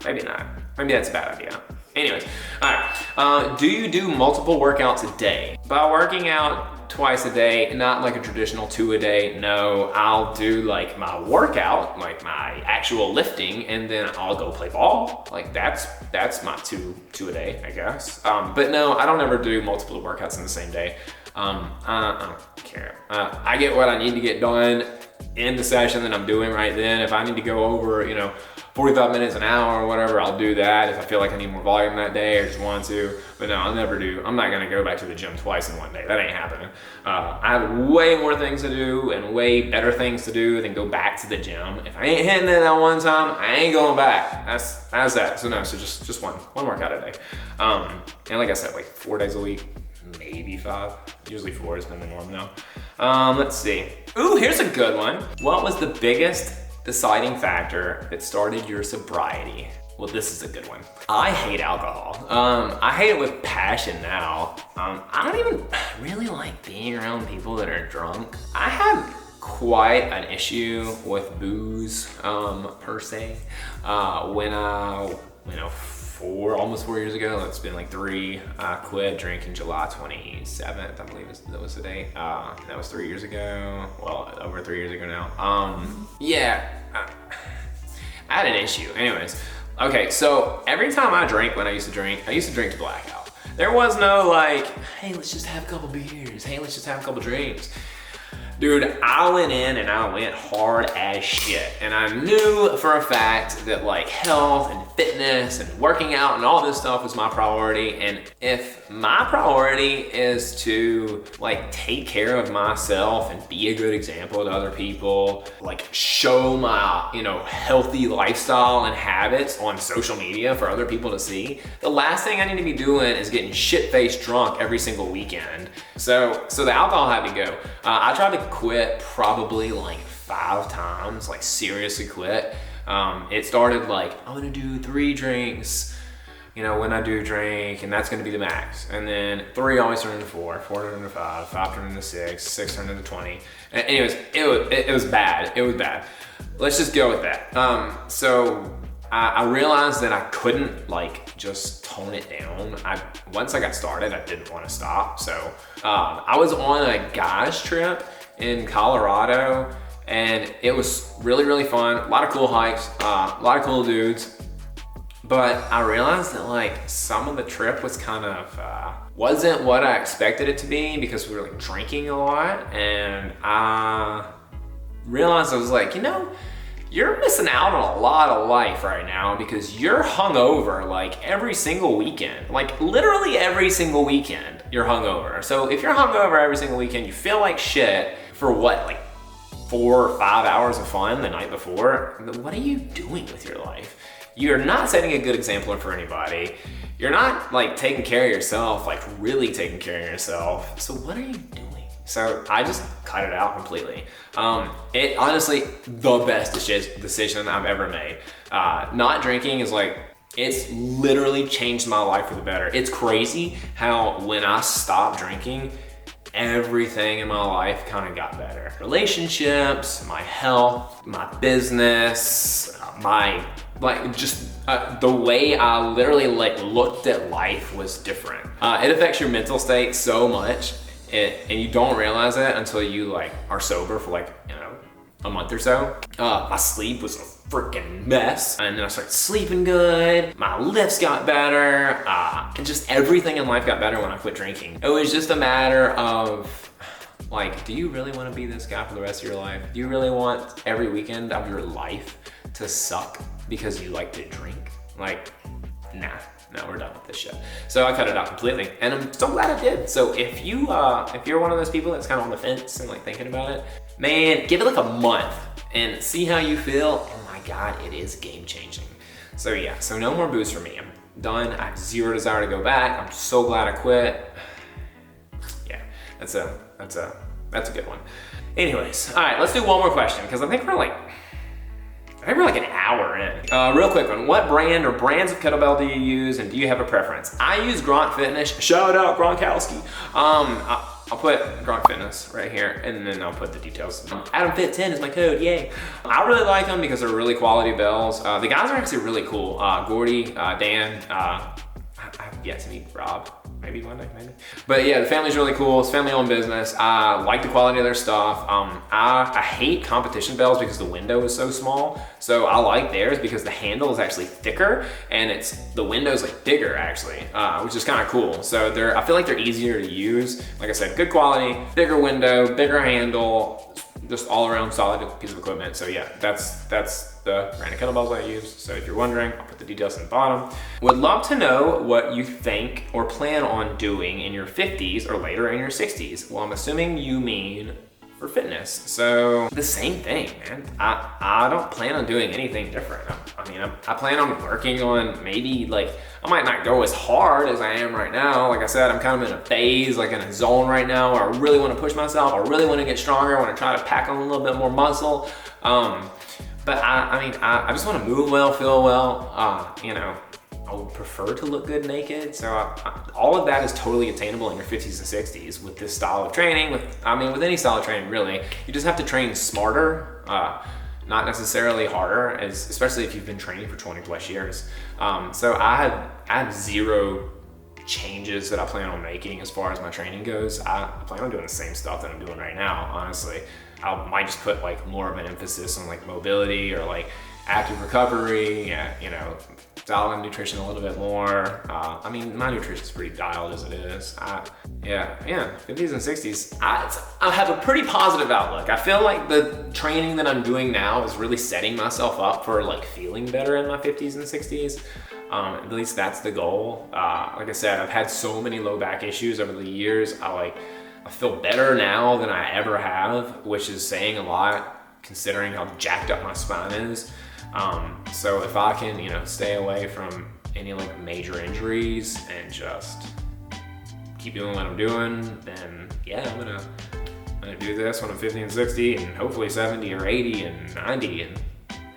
maybe not. Maybe that's a bad idea. Anyways, all right, do you do multiple workouts a day? By working out twice a day, not like a traditional 2 a day, no, I'll do like my workout, like my actual lifting, and then I'll go play ball. Like that's my two a day, I guess. But no, I don't ever do multiple workouts in the same day. I don't care. I get what I need to get done in the session that I'm doing right then. If I need to go over, 45 minutes, an hour, or whatever, I'll do that if I feel like I need more volume that day or just want to. But no, I'll never do. I'm not gonna go back to the gym twice in one day. That ain't happening. I have way more things to do and way better things to do than go back to the gym. If I ain't hitting it that one time, I ain't going back. That's that. So no, so just one workout a day. And like I said, like 4 days a week, maybe 5. Usually 4 has been the norm now. Let's see. Ooh, here's a good one. What was the biggest deciding factor that started your sobriety? Well, this is a good one. I hate alcohol. I hate it with passion now. I don't even really like being around people that are drunk. I had quite an issue with booze, per se. When I, almost 4 years ago, it's been like 3, I quit drinking July 27th, I believe that was the date. That was 3 years ago. Well, over 3 years ago now. Yeah, I had an issue. Anyways, okay, so every time I drank when I used to drink to blackout. There was no like, hey, let's just have a couple beers. Hey, let's just have a couple drinks. Dude, I went in and I went hard as shit. And I knew for a fact that like health and fitness and working out and all this stuff was my priority. And if my priority is to like take care of myself and be a good example to other people, like show my, healthy lifestyle and habits on social media for other people to see, the last thing I need to be doing is getting shit-faced drunk every single weekend. So the alcohol had to go. I tried to quit probably like 5 times, like seriously quit. It started like, I'm gonna do 3 drinks, when I do drink, and that's gonna be the max. And then 3 always turned into 4, 4 turned into 5, 5 turned into 6, 6 turned into 20. And anyways, it was bad. It was bad. Let's just go with that. So I realized that I couldn't like just tone it down. Once I got started, I didn't want to stop. So I was on a guys trip in Colorado, and it was really, really fun. A lot of cool hikes, a lot of cool dudes. But I realized that like some of the trip was kind of, wasn't what I expected it to be, because we were like drinking a lot. And I realized, I was like, you're missing out on a lot of life right now, because you're hungover like every single weekend. Like literally every single weekend you're hungover. So if you're hungover every single weekend, you feel like shit for what, like 4 or 5 hours of fun the night before? What are you doing with your life? You're not setting a good example for anybody. You're not like taking care of yourself, like really taking care of yourself. So what are you doing? So I just cut it out completely. It honestly, the best decision I've ever made. Not drinking is like, it's literally changed my life for the better. It's crazy how when I stopped drinking, everything in my life kind of got better. Relationships, my health, my business, the way I literally like looked at life was different. It affects your mental state so much. And you don't realize it until you like are sober for like, a month or so. My sleep was a freaking mess. And then I started sleeping good. My lifts got better. And just everything in life got better when I quit drinking. It was just a matter of like, do you really want to be this guy for the rest of your life? Do you really want every weekend of your life to suck because you like to drink? Like, nah. No, we're done with this shit. So I cut it out completely, and I'm so glad I did. So if you're one of those people that's kind of on the fence and like thinking about it, man, give it like a month and see how you feel. Oh my God, it is game changing. So yeah, so no more booze for me. I'm done. I have zero desire to go back. I'm so glad I quit. Yeah, that's a good one. Anyways, all right, let's do one more question, because I think we're like an hour in. Real quick one. What brand or brands of kettlebell do you use, and do you have a preference? I use Gronk Fitness. Shout out Gronkowski. I'll put Gronk Fitness right here, and then I'll put the details. AdamFit10 is my code, yay. I really like them because they're really quality bells. The guys are actually really cool. Gordy, Dan, I've yet to meet Rob. Maybe one day, maybe. But yeah, the family's really cool. It's family-owned business. I like the quality of their stuff. I hate competition bells because the window is so small. So I like theirs because the handle is actually thicker, and the window's like bigger actually, which is kind of cool. So I feel like they're easier to use. Like I said, good quality, bigger window, bigger handle, just all around solid piece of equipment. So yeah, that's the brand of kettlebells I use. So if you're wondering, I'll put the details in the bottom. Would love to know what you think or plan on doing in your 50s or later in your 60s. Well, I'm assuming you mean for fitness. So the same thing, man. I don't plan on doing anything different. I mean, I plan on working on maybe like, I might not go as hard as I am right now. Like I said, I'm kind of in a phase, like in a zone right now where I really want to push myself. I really want to get stronger. I want to try to pack on a little bit more muscle. But I just want to move well, feel well. You know, I would prefer to look good naked. So all of that is totally attainable in your 50s and 60s with this style of training. With any style of training, really. You just have to train smarter, not necessarily harder, especially if you've been training for 20 plus years. So I have zero changes that I plan on making as far as my training goes. I plan on doing the same stuff that I'm doing right now, honestly. I might just put like more of an emphasis on like mobility or like active recovery, you know, dial in nutrition a little bit more. I mean, my nutrition's pretty dialed as it is. 50s and 60s, I have a pretty positive outlook. I feel like the training that I'm doing now is really setting myself up for like feeling better in my 50s and 60s. At least that's the goal. Like I said, I've had so many low back issues over the years. I feel better now than I ever have, which is saying a lot considering how jacked up my spine is. So if I can, you know, stay away from any like major injuries and just keep doing what I'm doing, then yeah, I'm gonna do this when I'm 50 and 60 and hopefully 70 or 80 and 90 and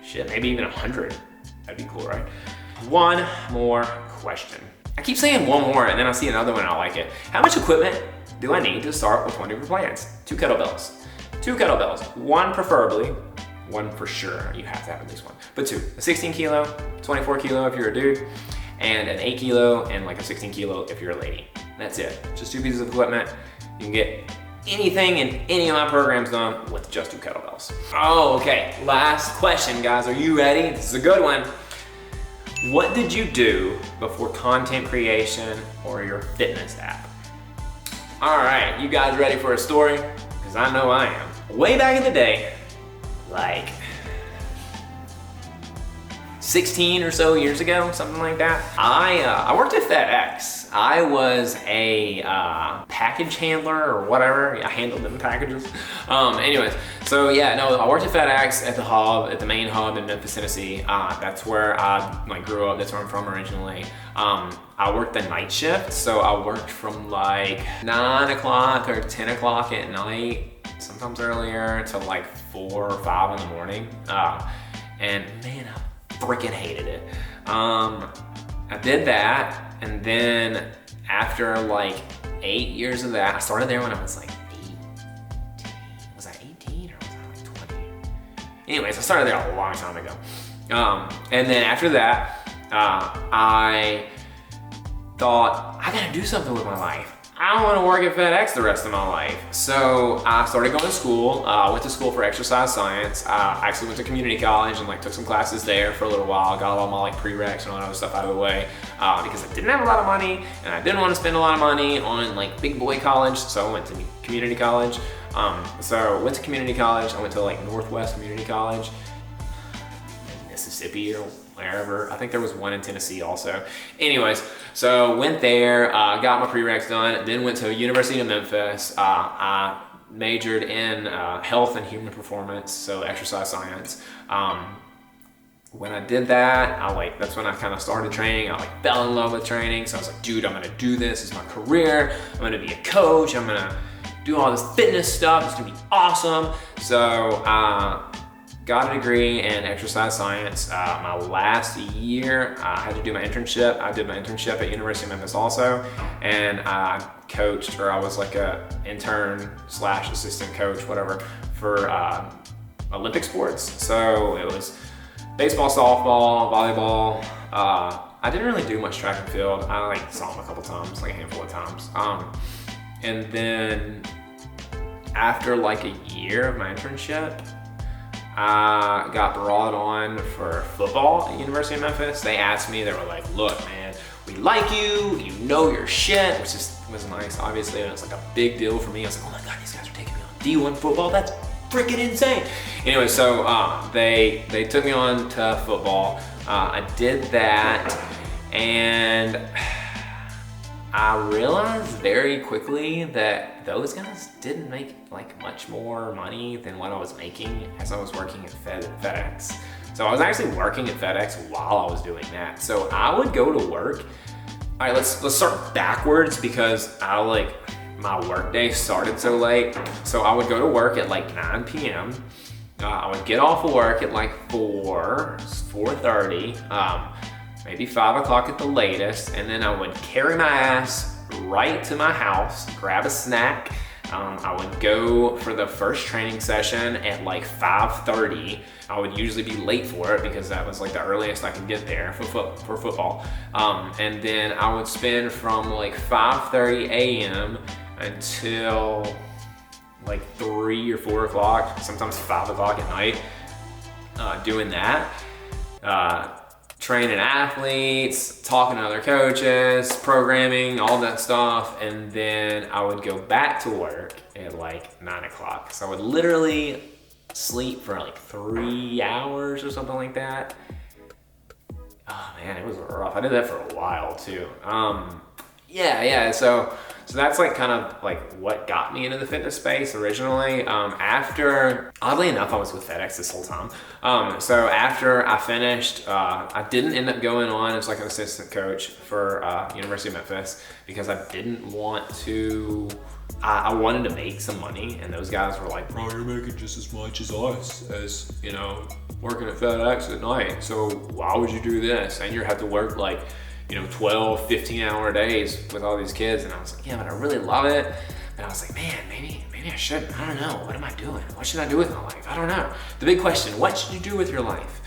shit, maybe even 100. That'd be cool, right? One more question. I keep saying one more and then I see another one and I like it. How much equipment do I need to start with one of your plans? 2 kettlebells. 2 kettlebells. One preferably. One for sure, you have to have at least one. But 2, a 16 kilo, 24 kilo if you're a dude, and an 8 kilo and like a 16 kilo if you're a lady. That's it, just 2 pieces of equipment. You can get anything in any of my programs done with just 2 kettlebells. Oh, okay, last question, guys. Are you ready? This is a good one. What did you do before content creation or your fitness app? All right, you guys ready for a story? Because I know I am. Way back in the day, like 16 or so years ago, something like that. I worked at FedEx. I was a package handler or whatever. I handled them packages. Anyways, so yeah, no, I worked at FedEx at the hub, at the main hub in Memphis, Tennessee. That's where I like grew up. That's where I'm from originally. I worked the night shift, so I worked from like 9 o'clock or 10 o'clock at night, sometimes earlier, to like 4 or 5 in the morning. And man, I freaking hated it. I did that, and then after like 8 years of that, I started there when I was like 18. Was I 18 or was I like 20? Anyways, I started there a long time ago. And then after that, I thought, I gotta do something with my life. I don't want to work at FedEx the rest of my life. So I started going to school. Went to school for exercise science. I actually went to community college and like took some classes there for a little while. Got all my like prereqs and all that other stuff out of the way because I didn't have a lot of money and I didn't want to spend a lot of money on like big boy college. So I went to community college. So I went to community college. I went to like Northwest Community College in Mississippi or wherever. I think there was one in Tennessee also. Anyways, so went there, got my prereqs done, then went to University of Memphis. I majored in health and human performance, so exercise science. When I did that, that's when I kind of started training. I like fell in love with training. So I was like, dude, I'm gonna do this as my career. I'm gonna be a coach. I'm gonna do all this fitness stuff. It's gonna be awesome. So got a degree in exercise science. My last year, I had to do my internship. I did my internship at University of Memphis also, and I coached, or I was like a intern / assistant coach, whatever, for Olympic sports. So it was baseball, softball, volleyball. I didn't really do much track and field. I like saw them a couple times, like a handful of times. And then after like a year of my internship, I got brought on for football at University of Memphis. They asked me, they were like, look, man, we like you, you know your shit, which was nice, obviously, and it's like a big deal for me. I was like, oh my God, these guys are taking me on D1 football, that's freaking insane. Anyway, so they took me on to football. I did that, and I realized very quickly that those guys didn't make like much more money than what I was making as I was working at FedEx. So I was actually working at FedEx while I was doing that. So I would go to work. All right, let's start backwards because my work day started so late. So I would go to work at like 9 p.m. I would get off of work at like 4:30, maybe 5 o'clock at the latest, and then I would carry my ass right to my house, grab a snack. I would go for the first training session at like 5:30. I would usually be late for it because that was like the earliest I could get there for football. And then I would spend from like 5:30 a.m. until like 3 or 4 o'clock, sometimes 5 o'clock at night, doing that. Training athletes, talking to other coaches, programming, all that stuff. And then I would go back to work at like 9 o'clock. So I would literally sleep for like 3 hours or something like that. Oh man, it was rough. I did that for a while too. So that's like kind of like what got me into the fitness space originally. Oddly enough, I was with FedEx this whole time. So after I finished, I didn't end up going on as like an assistant coach for University of Memphis because I didn't want to. I wanted to make some money, and those guys were like, "Bro, you're making just as much as us, as working at FedEx at night. So why would you do this? And you have to work like 12, 15-hour days with all these kids." And I was like, yeah, but I really love it. And I was like, man, maybe I shouldn't. I don't know. What am I doing? What should I do with my life? I don't know. The big question, what should you do with your life?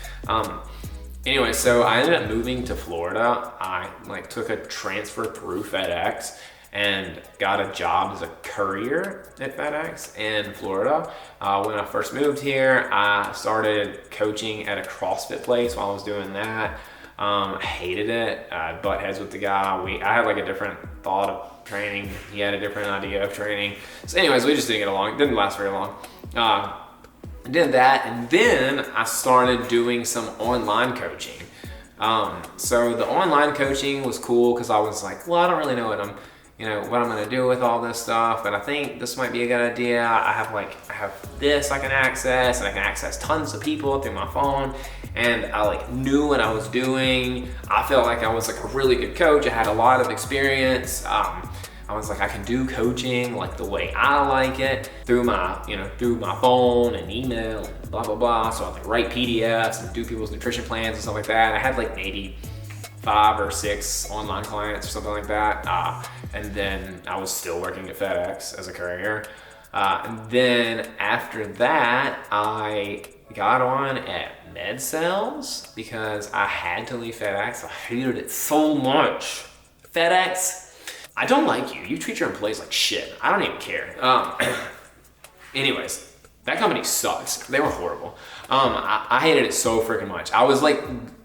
Anyway, so I ended up moving to Florida. I took a transfer through FedEx and got a job as a courier at FedEx in Florida. When I first moved here, I started coaching at a CrossFit place while I was doing that. I hated it. I butt heads with the guy. I had like a different thought of training. He had a different idea of training. So anyways, we just didn't get along. It didn't last very long. I did that, and then I started doing some online coaching. So the online coaching was cool because I was like, well, I don't really know what I'm gonna do with all this stuff, but I think this might be a good idea. I have this I can access, and I can access tons of people through my phone. And I knew what I was doing. I felt like I was a really good coach. I had a lot of experience. I was like, I can do coaching the way I like it through my phone and email and blah, blah, blah. So I write PDFs and do people's nutrition plans and stuff like that. I had maybe 5 or 6 online clients or something like that. And then I was still working at FedEx as a courier. And then after that, I got on at MedCells because I had to leave FedEx. I hated it so much. FedEx, I don't like you. You treat your employees like shit. I don't even care. Anyways, that company sucks. They were horrible. I hated it so freaking much. I was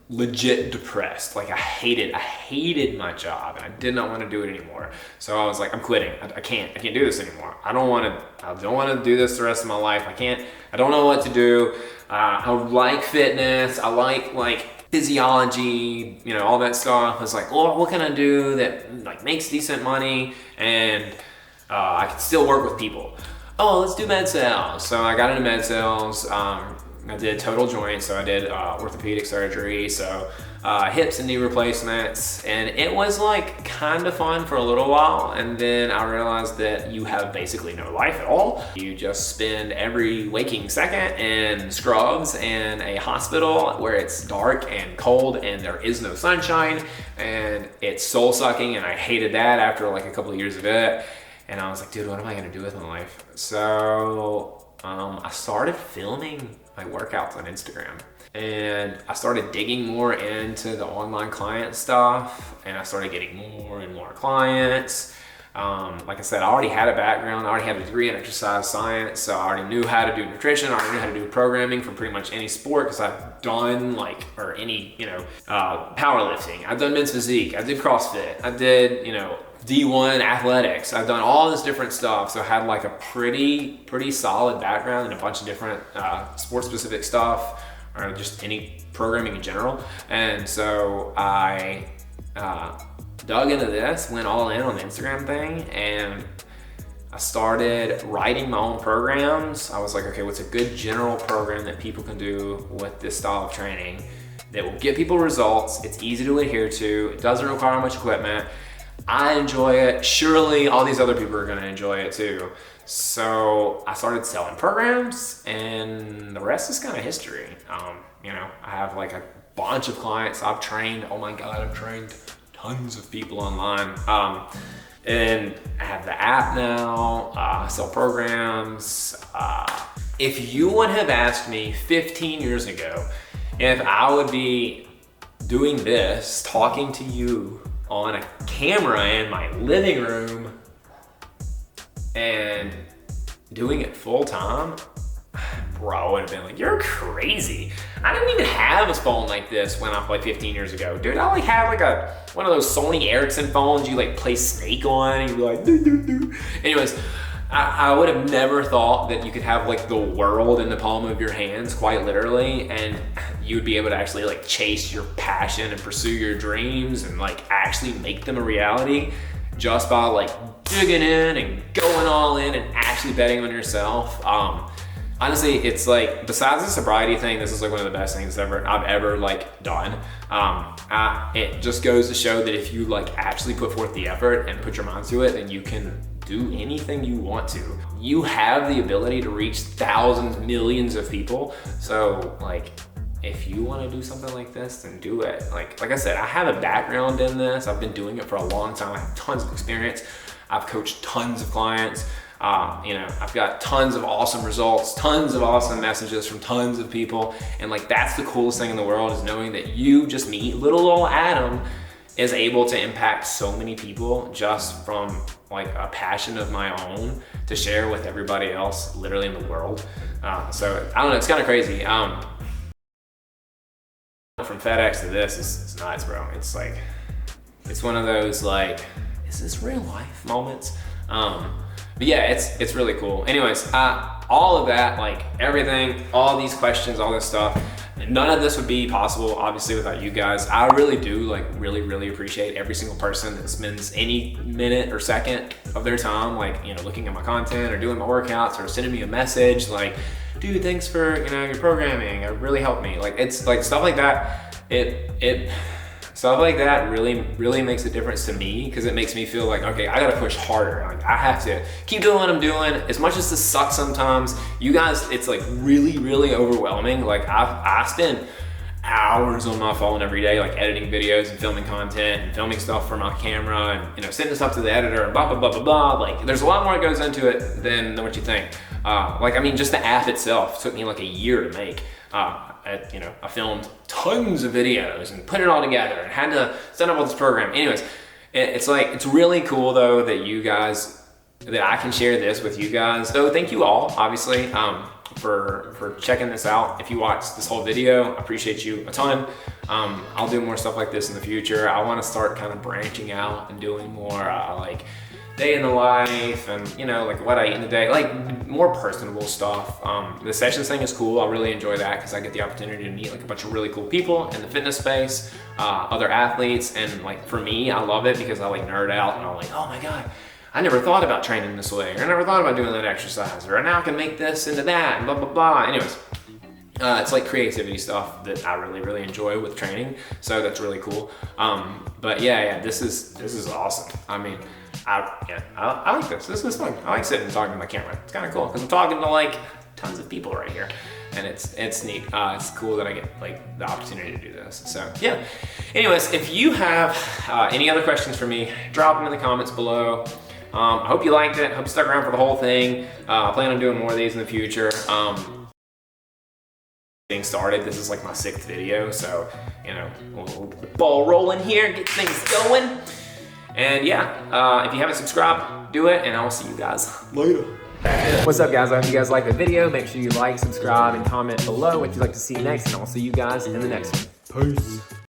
legit depressed. I hated my job, and I did not want to do it anymore. So I was like, I'm quitting. I can't do this anymore. I don't want to do this the rest of my life. I don't know what to do. I like fitness. I like physiology, all that stuff. I was like, well, what can I do that makes decent money and I can still work with people? Oh, let's do MedCells. So I got into MedCells. I did total joints, so I did orthopedic surgery, so hips and knee replacements, and it was kind of fun for a little while, and then I realized that you have basically no life at all. You just spend every waking second in scrubs in a hospital where it's dark and cold and there is no sunshine, and it's soul sucking, and I hated that after a couple of years of it, and I was like, dude, what am I gonna do with my life? So I started filming my workouts on Instagram, and I started digging more into the online client stuff, and I started getting more and more clients. Like I said, I already had a background. I already had a degree in exercise science, so I already knew how to do nutrition. I already knew how to do programming for pretty much any sport because I've done powerlifting. I've done men's physique. I did CrossFit. I did D1 athletics. I've done all this different stuff. So I had like a pretty solid background in a bunch of different sports specific stuff, or just any programming in general. And so I dug into this, went all in on the Instagram thing, and I started writing my own programs. I was like, okay, what's a good general program that people can do with this style of training that will get people results? It's easy to adhere to. It doesn't require much equipment. I enjoy it. Surely all these other people are gonna enjoy it too. So I started selling programs, and the rest is kind of history. You know, I have like a bunch of clients I've trained. Oh my God, I've trained tons of people online. And I have the app now, I sell programs. If you would have asked me 15 years ago if I would be doing this, talking to you on a camera in my living room and doing it full time, bro, I would have been like, you're crazy. I didn't even have a phone like this when I was like 15 years ago. Dude, I like had like one of those Sony Ericsson phones you like play Snake on and you'd be like, doo, doo, doo. Anyways, I would have never thought that you could have like the world in the palm of your hands, quite literally, and you would be able to actually like chase your passion and pursue your dreams and like actually make them a reality just by like digging in and going all in and actually betting on yourself. Honestly, it's like, besides the sobriety thing, this is like one of the best things I've ever like done. It just goes to show that if you like actually put forth the effort and put your mind to it, then you can do anything you want to. You have the ability to reach thousands, millions of people. So like, if you want to do something like this, then do it. Like I said, I have a background in this. I've been doing it for a long time. I have tons of experience. I've coached tons of clients. You know, I've got tons of awesome results, tons of awesome messages from tons of people. And like, that's the coolest thing in the world, is knowing that you, just me, little old Adam, is able to impact so many people just from like a passion of my own to share with everybody else literally in the world. So I don't know, it's kind of crazy. From FedEx to this is nuts, bro. It's like, it's one of those like, is this real life moments? But yeah, it's really cool. Anyways, all of that, like everything, all these questions, all this stuff, none of this would be possible, obviously, without you guys. I really do like really appreciate every single person that spends any minute or second of their time, like, you know, looking at my content or doing my workouts or sending me a message like, dude, thanks for, you know, your programming. It really helped me. Like, it's like stuff like that. Stuff like that really makes a difference to me, because it makes me feel like, okay, I gotta push harder. Like, I have to keep doing what I'm doing. As much as this sucks sometimes, you guys, it's like really overwhelming. Like, I spend hours on my phone every day, like editing videos and filming content and filming stuff for my camera and, you know, sending stuff to the editor and blah. Like, there's a lot more that goes into it than what you think. Like, I mean, just the app itself took me like a year to make. You know, I filmed tons of videos and put it all together and had to set up all this program. Anyways, it's like, it's really cool though that you guys, that I can share this with you guys. So thank you all, obviously, for checking this out. If you watched this whole video, I appreciate you a ton. I'll do more stuff like this in the future. I want to start kind of branching out and doing more like day in the life and, you know, like what I eat in the day, like more personable stuff. The sessions thing is cool. I really enjoy that because I get the opportunity to meet like a bunch of really cool people in the fitness space, other athletes. And like, for me, I love it because I like nerd out and I'm like, oh my God, I never thought about training this way, or I never thought about doing that exercise, or now I can make this into that, and blah. Anyways, it's like creativity stuff that I really enjoy with training. So that's really cool. But yeah, this is awesome. I mean, I like this. This is fun. I like sitting and talking to my camera. It's kind of cool because I'm talking to like tons of people right here, and it's neat. It's cool that I get like the opportunity to do this. So yeah. Anyways, if you have any other questions for me, drop them in the comments below. I hope you liked it. Hope you stuck around for the whole thing. I plan on doing more of these in the future. Getting started. This is like my 6th video, so you know, we'll get the ball rolling here, get things going. And yeah, if you haven't subscribed, do it, and I will see you guys later. What's up, guys? I hope you guys liked the video. Make sure you like, subscribe, and comment below what you'd like to see next, and I'll see you guys in the next one. Peace.